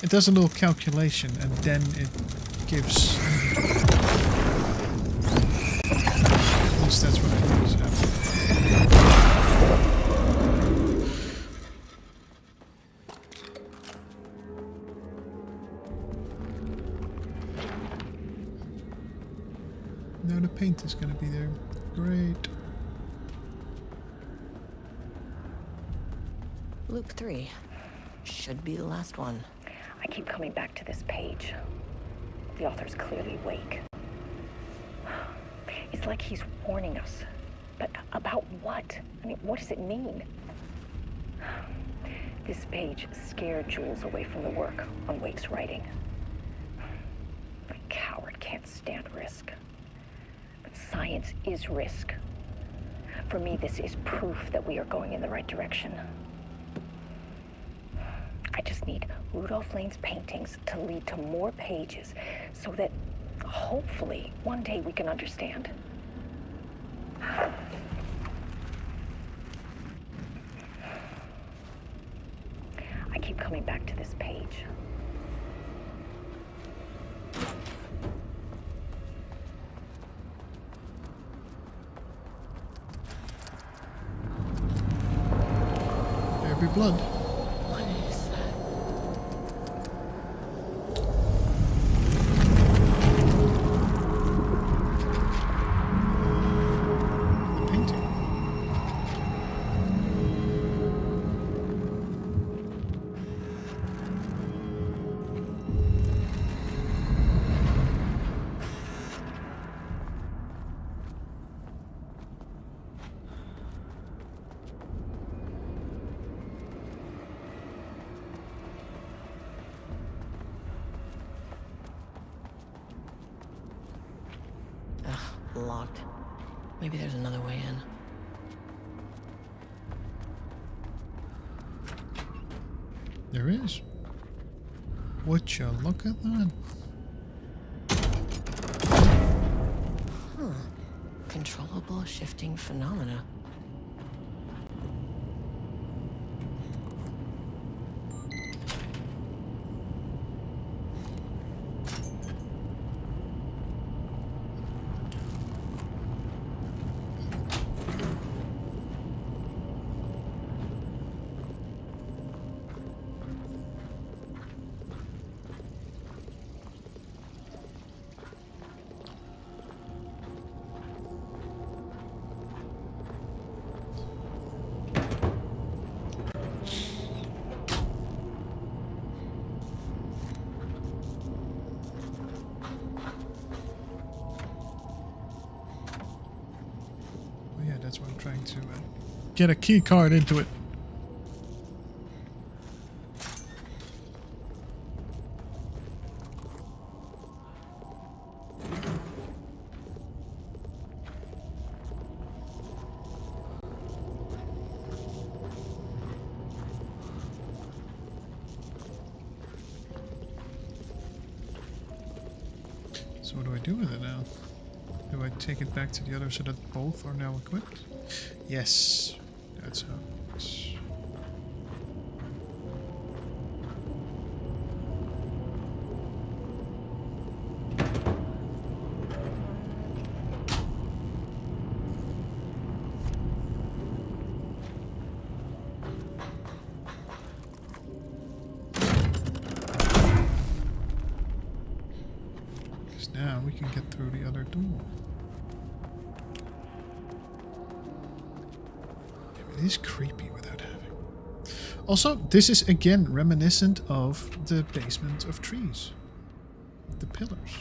It does a little calculation and then it gives. At least that's what I always have. Now the paint is gonna be there. Great. Loop 3. Should be the last one. I keep coming back to this page. The author's clearly awake. It's like he's warning us. But about what? I mean, what does it mean? This page scared Jules away from the work on Wake's writing. A coward can't stand risk. But science is risk. For me, this is proof that we are going in the right direction. I just need Rudolph Lane's paintings to lead to more pages so that hopefully one day we can understand. I keep coming back to this page. There be blood. Locked. Maybe there's another way in. There is. Would you look at that? Huh. Controllable shifting phenomena. That's what I'm trying to get a key card into it. So what do I do with it now? Do I take it back to the other so that both are now equipped? Yes, that's how it's... Because now we can get through the other door. It is creepy without having. Also, this is again reminiscent of the basement of trees. the pillars.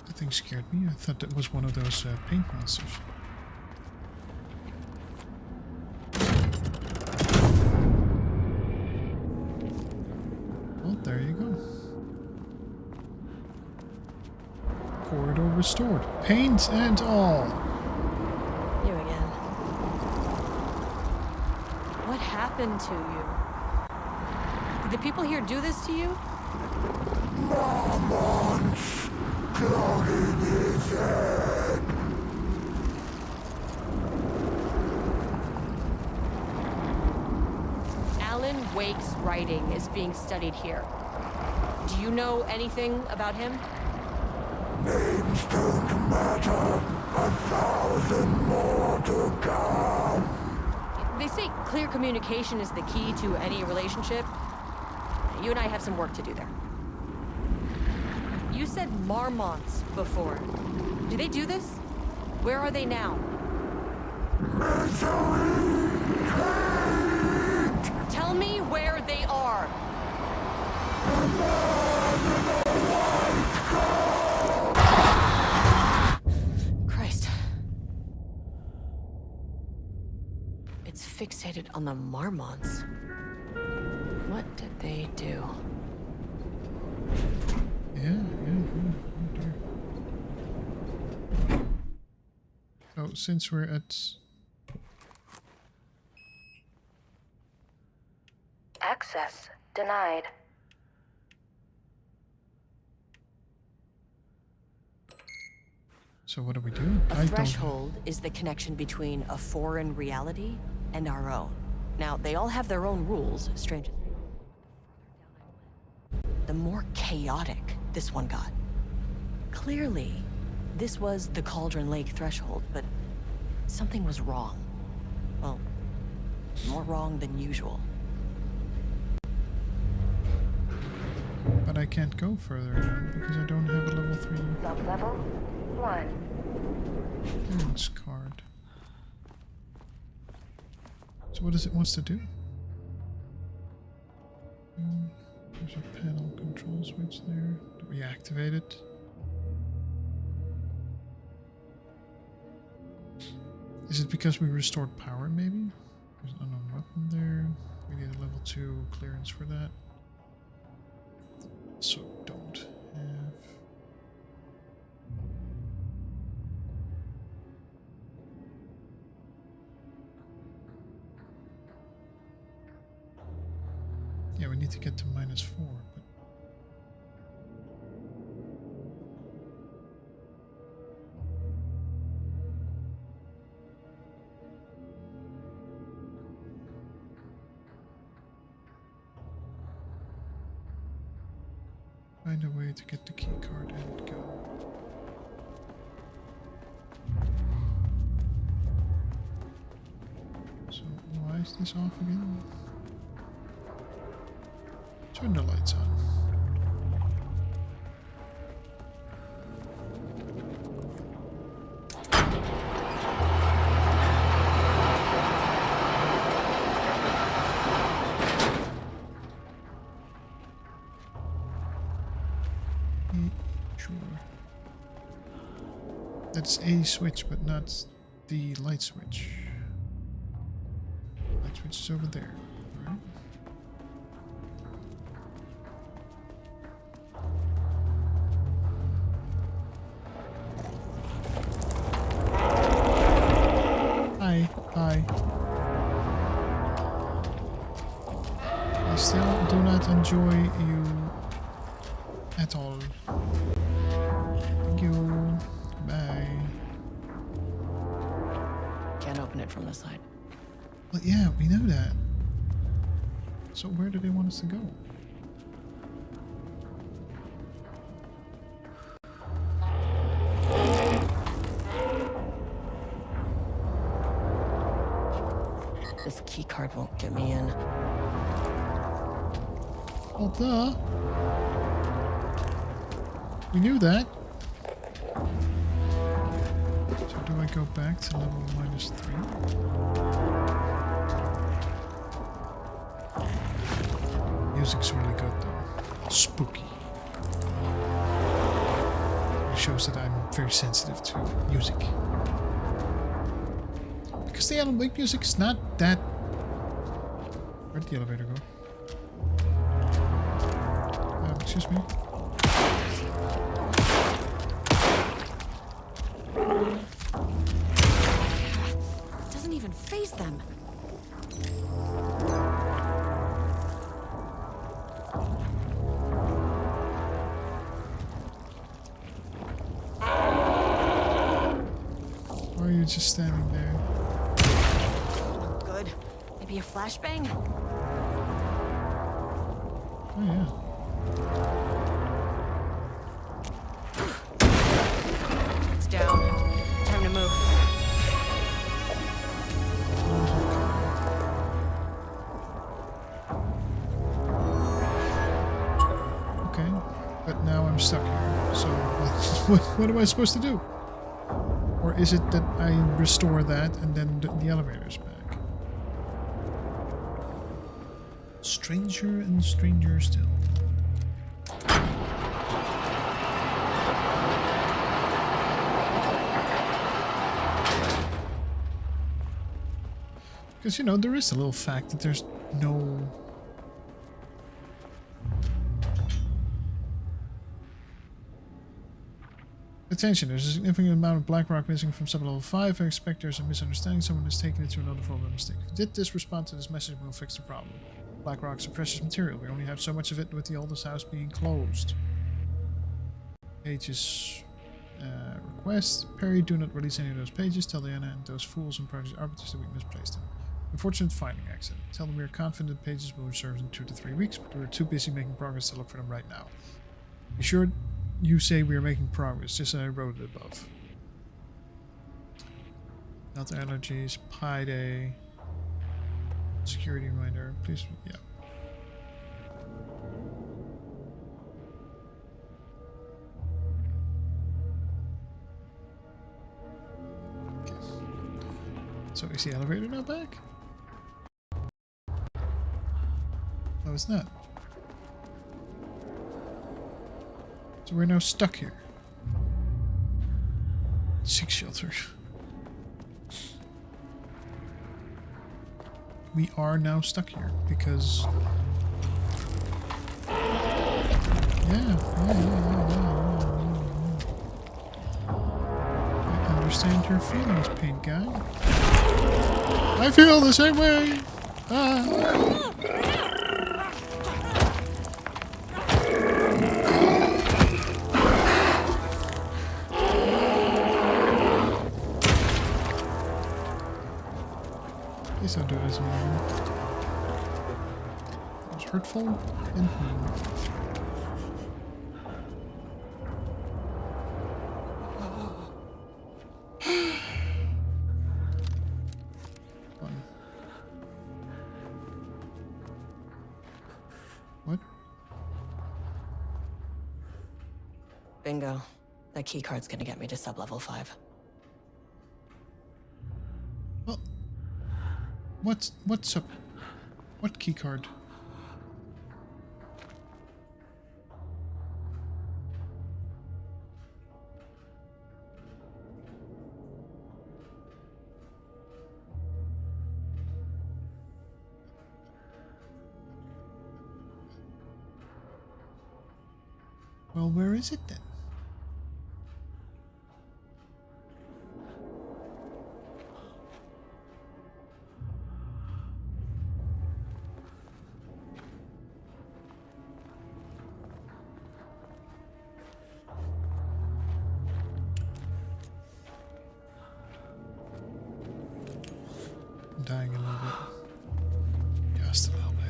That thing scared me. I thought that was one of those paint monsters. Well, there you go. Corridor restored. Paint and all. You again. What happened to you? Did the people here do this to you? Alan Wake's writing is being studied here. Do you know anything about him? Names don't matter. 1,000 more to come. They say clear communication is the key to any relationship. You and I have some work to do there. You said marmots before. Do they do this? Where are they now? Tell me where they are. Christ. It's fixated on the marmots. What did they do? Yeah. So since we're at Access denied. so what do we do? A threshold is the connection between a foreign reality and our own. Now, they all have their own rules, strange. The more chaotic this one got. Clearly, this was the Cauldron Lake threshold, but something was wrong. Well, more wrong than usual. But I can't go further now because I don't have a level 3 Sub-level 1. clearance card. So what does it wants to do? There's a panel control switch there. Do we activate it? Is it because we restored power maybe? There's an unknown weapon there. We need a level 2 clearance for that. So don't have. Yeah, we need to get to -4, but find a way to get the key card and go. So why is this off again? Turn the lights on. Sure. That's a switch, but not the light switch. Light switch is over there. Alright. Hi. I still do not enjoy you at all. Thank you. Bye. Can't open it from the side. Well, yeah, we know that. So where do they want us to go? won't get me in. Well, duh. We knew that. So do I go back to level -3? Music's really good though. Spooky. It shows that I'm very sensitive to music. Because the Alan Wake music is not that... Where'd the elevator go? Excuse me. It doesn't even faze them. Why are you just standing there? Good. Maybe a flashbang? Oh yeah. It's down. Time to move. Okay, but now I'm stuck here. So what am I supposed to do? Or is it that I restore that and then the elevator's back? Stranger and stranger still. Because, you know, there is a little fact that there's no... Attention, there's a significant amount of black rock missing from sub-level 5. I expect there's a misunderstanding. Someone has taken it to another form of mistake. If you did this, respond to this message and we'll fix the problem. Black rock's a precious material. We only have so much of it with the oldest house being closed. Pages... request. Perry, do not release any of those pages. Tell Diana and those fools and project arbiters that we misplaced them. Unfortunate finding accident. Tell them we are confident pages will reserve in 2 to 3 weeks, but we're too busy making progress to look for them right now. Be sure you say we are making progress, just as I wrote it above. Not allergies, Pi Day, security reminder, please, yeah. Okay. So is the elevator now back? No, it's not. So we're now stuck here. 6 shelters. We are now stuck here because... Yeah. I understand your feelings, paint guy. I feel the same way! Ah. Please don't do this anymore. It was hurtful and mean. Fun. What? Bingo. That keycard's gonna get me to sub-level 5. Well, what's up? What keycard? Well, where is it then? I'm dying a little bit. Just a little bit.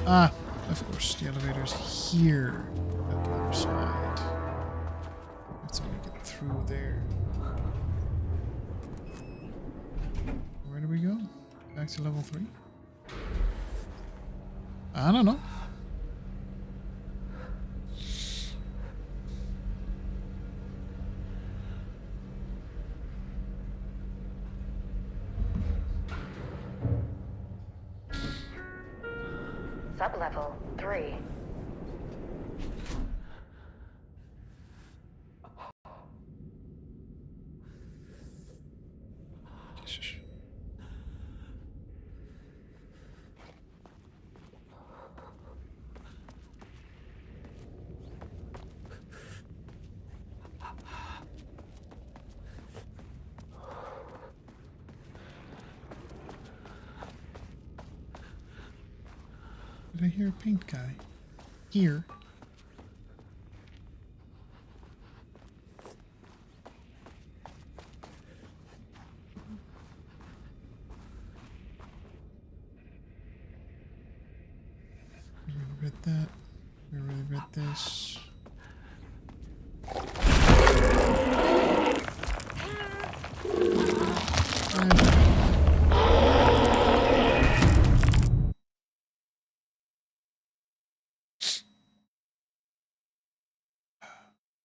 Ah, of course, the elevator's here at the other side. That's a bit through there. Where do we go? Back to level 3? I don't know. Sublevel 3. Jesus. Did I hear a paint guy? Here. We already read that. We already read this.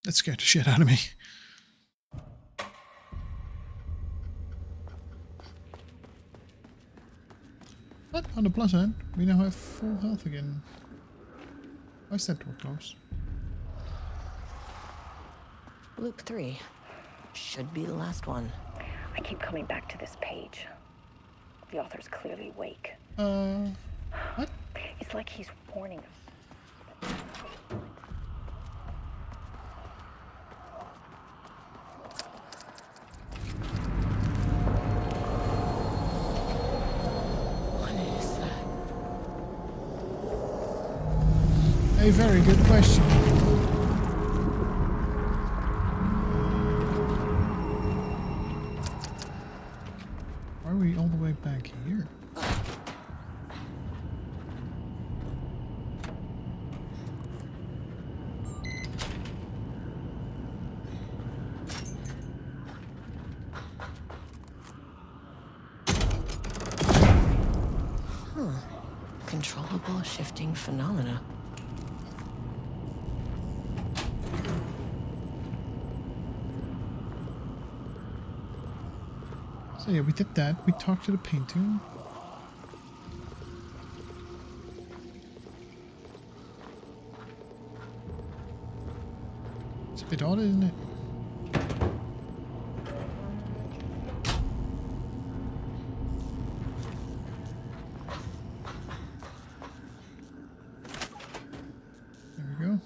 That scared the shit out of me. But on the plus end, we now have full health again. Why is that door closed? Loop 3. Should be the last one. I keep coming back to this page. The author's clearly awake. What? It's like he's warning us. What is that? A very good question. Why are we all the way back here? Controllable shifting phenomena. So yeah, we did that. We talked to the painting. It's a bit odd, isn't it? There we go.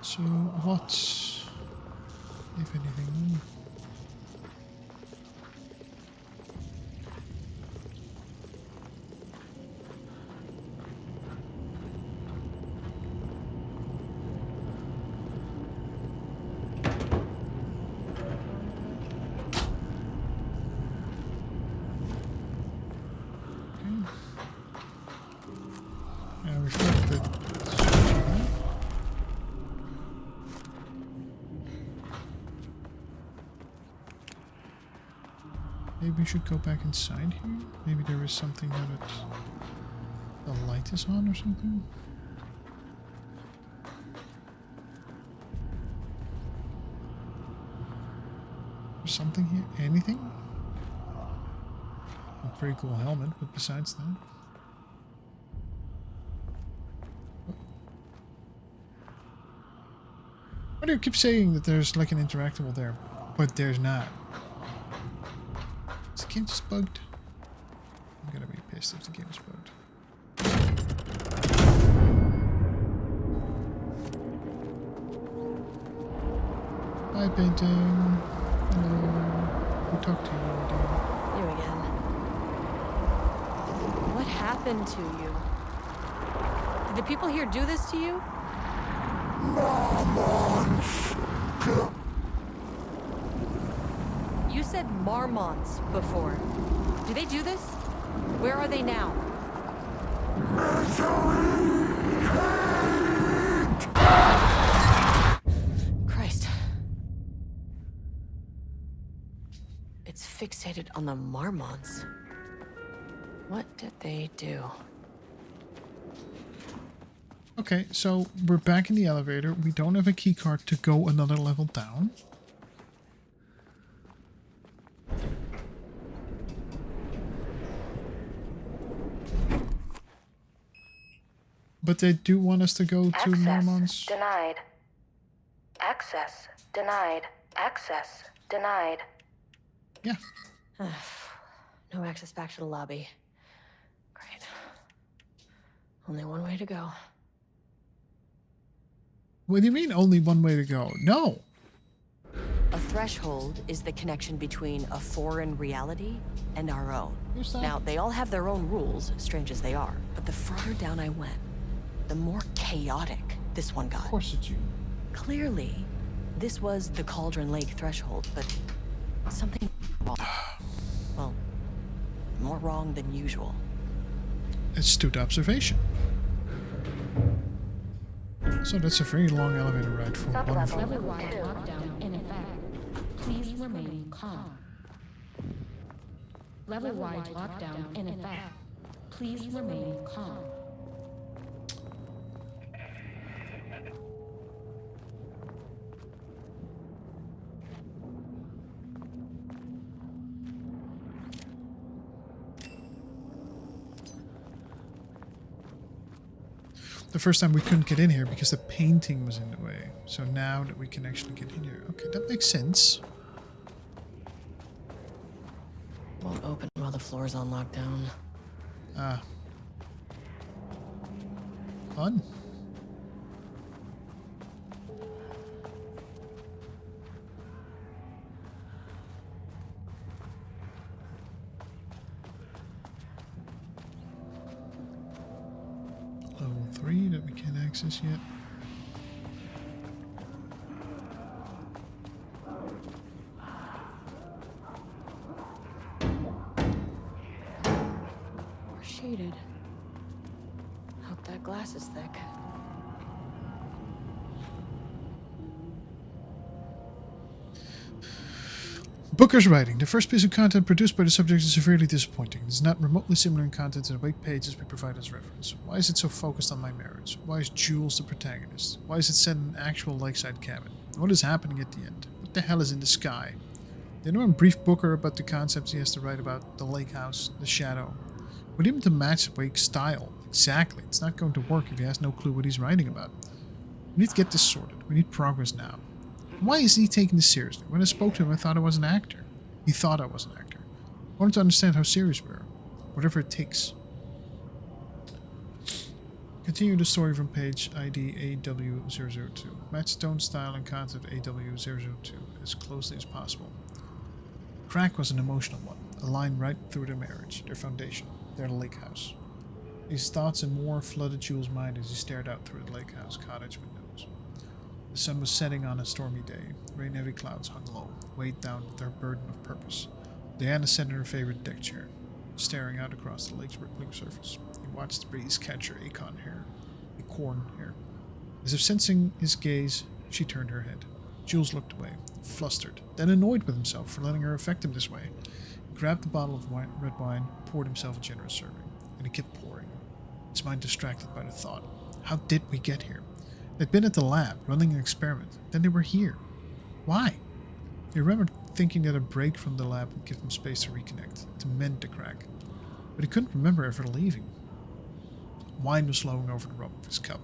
So what, if anything? We've got the maybe we should go back inside here? Maybe there is something that the light is on or something? There's something here? Anything? A pretty cool helmet, but besides that... Why do you keep saying that there's like an interactable there, but there's not? Is the game just bugged? I'm gonna be pissed if the game is bugged. Hi, painting. Hello. We talked to you already. You again. What happened to you? Did the people here do this to you? You said marmots before. Do they do this? Where are they now? Christ. It's fixated on the marmots. What did they do? Okay, so we're back in the elevator. We don't have a keycard to go another level down. But they do want us to go to Marmon's. Denied. Access denied. Access denied. Yeah. No access back to the lobby. Great. Only one way to go. What do you mean only one way to go? No. A threshold is the connection between a foreign reality and our own. Now, they all have their own rules, strange as they are. But the further down I went, the more chaotic this one got. Of course it's you. Clearly, this was the Cauldron Lake threshold, but something wrong. Well, more wrong than usual. Astute observation. So that's a very long elevator ride for one floor. Level-wide lockdown in effect. Please remain calm. Level-wide lockdown in effect. Please remain calm. The first time we couldn't get in here because the painting was in the way. So now that we can actually get in here. Okay, that makes sense. Won't open while the floor's on lockdown. Ah. Fun. Level 3 that we can't access yet. We're shaded. Hope that glass is thick. Booker's writing. The first piece of content produced by the subject is severely disappointing. It is not remotely similar in content to the wake pages we provide as reference. Why is it so focused on my marriage? Why is Jules the protagonist? Why is it set in an actual lakeside cabin? What is happening at the end? What the hell is in the sky? Did anyone brief Booker about the concepts he has to write about? The lake house, the shadow? Would even to match Wake's style. Exactly. It's not going to work if he has no clue what he's writing about. We need to get this sorted. We need progress now. Why isn't he taking this seriously? When I spoke to him, I thought I was an actor. He thought I was an actor. I wanted to understand how serious we are. Whatever it takes. Continue the story from page ID AW002. Match tone, style, and content AW002 as closely as possible. Crack was an emotional one. A line right through their marriage, their foundation, their lake house. These thoughts and more flooded Jules' mind as he stared out through the lake house cottage windows. The sun was setting on a stormy day. Rain-heavy clouds hung low, weighed down with their burden of purpose. Diana sat in her favorite deck chair, staring out across the lake's rippling surface. He watched the breeze catch her acorn hair. As if sensing his gaze, she turned her head. Jules looked away, flustered, then annoyed with himself for letting her affect him this way. He grabbed the bottle of red wine, poured himself a generous serving, and he kept pouring, his mind distracted by the thought. How did we get here? They'd been at the lab, running an experiment. Then they were here. Why? He remembered thinking that a break from the lab would give them space to reconnect, to mend the crack. But he couldn't remember ever leaving. Wine was flowing over the rim of his cup,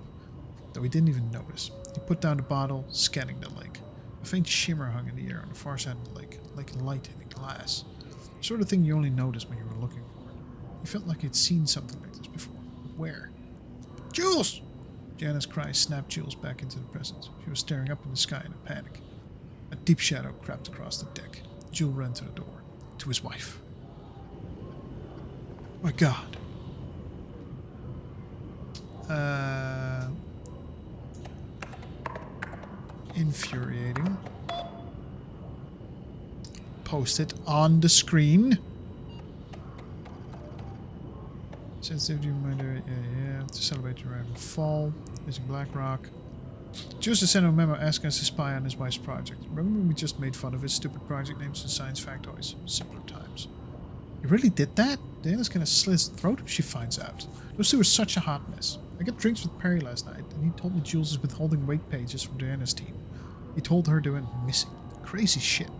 though he didn't even notice. He put down the bottle, scanning the lake. A faint shimmer hung in the air on the far side of the lake, like light hitting glass. The sort of thing you only notice when you were looking for it. He felt like he'd seen something like this before. But where? Jules! Jana's cry snapped Jules back into the present. She was staring up in the sky in a panic. A deep shadow crept across the deck. Jules ran to the door. To his wife. My God. infuriating. Post it on the screen. Sensitivity reminder, yeah. To celebrate your arrival fall. Using Blackrock. Jules to send a memo asking us to spy on his wife's project. Remember when we just made fun of his stupid project names in science factoids? Simpler times. You really did that? Diana's gonna slit his throat if she finds out. Those two were such a hot mess. I got drinks with Perry last night, and he told me Jules is withholding weight pages from Diana's team. He told her they went missing. Crazy shit.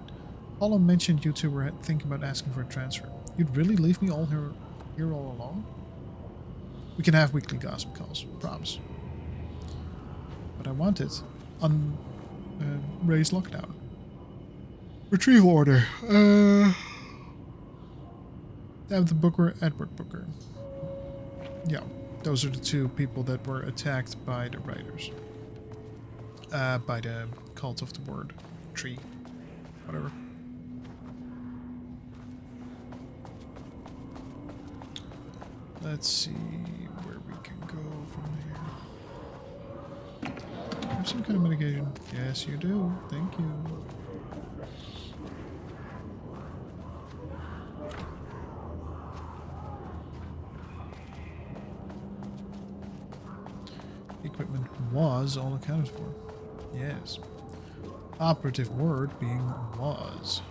Paula mentioned you two were thinking about asking for a transfer. You'd really leave me all here all alone? We can have weekly gossip calls, promise. But I want it on Ray's lockdown. Retrieval order. David Booker, Edward Booker. Yeah, those are the two people that were attacked by the writers. By the cult of the word tree. Whatever. Let's see where we can go from here. Have some kind of medication. Yes, you do. Thank you. Equipment was all accounted for. Yes. Operative word being was.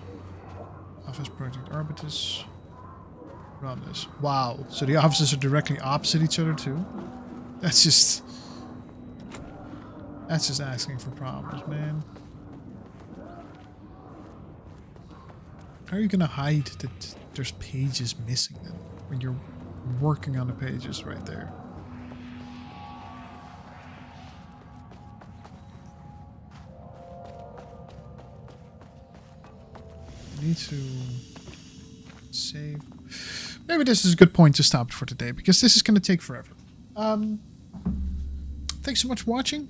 Office Project Arbitus. Run this. Wow. So the offices are directly opposite each other too? That's just asking for problems, man. How are you gonna hide that there's pages missing then when you're working on the pages right there? Need to save. Maybe this is a good point to stop for today because this is going to take forever. Thanks so much for watching.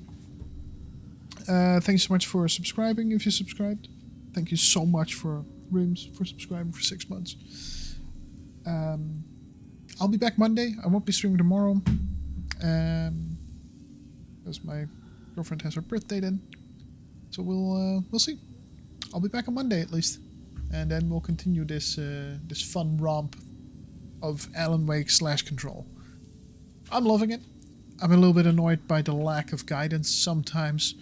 Thanks so much for subscribing if you subscribed. Thank you so much for Rims for subscribing for 6 months. I'll be back Monday. I won't be streaming tomorrow because my girlfriend has her birthday then. So we'll see. I'll be back on Monday at least. And then we'll continue this this fun romp of Alan Wake / Control. I'm loving it. I'm a little bit annoyed by the lack of guidance sometimes.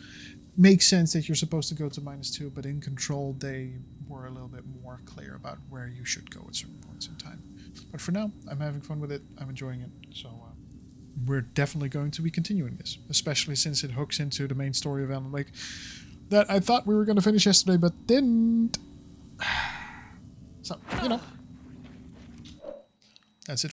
Makes sense that you're supposed to go to -2, but in Control they were a little bit more clear about where you should go at certain points in time. But for now, I'm having fun with it. I'm enjoying it. So we're definitely going to be continuing this, especially since it hooks into the main story of Alan Wake that I thought we were going to finish yesterday, but didn't. So, you know, that's it.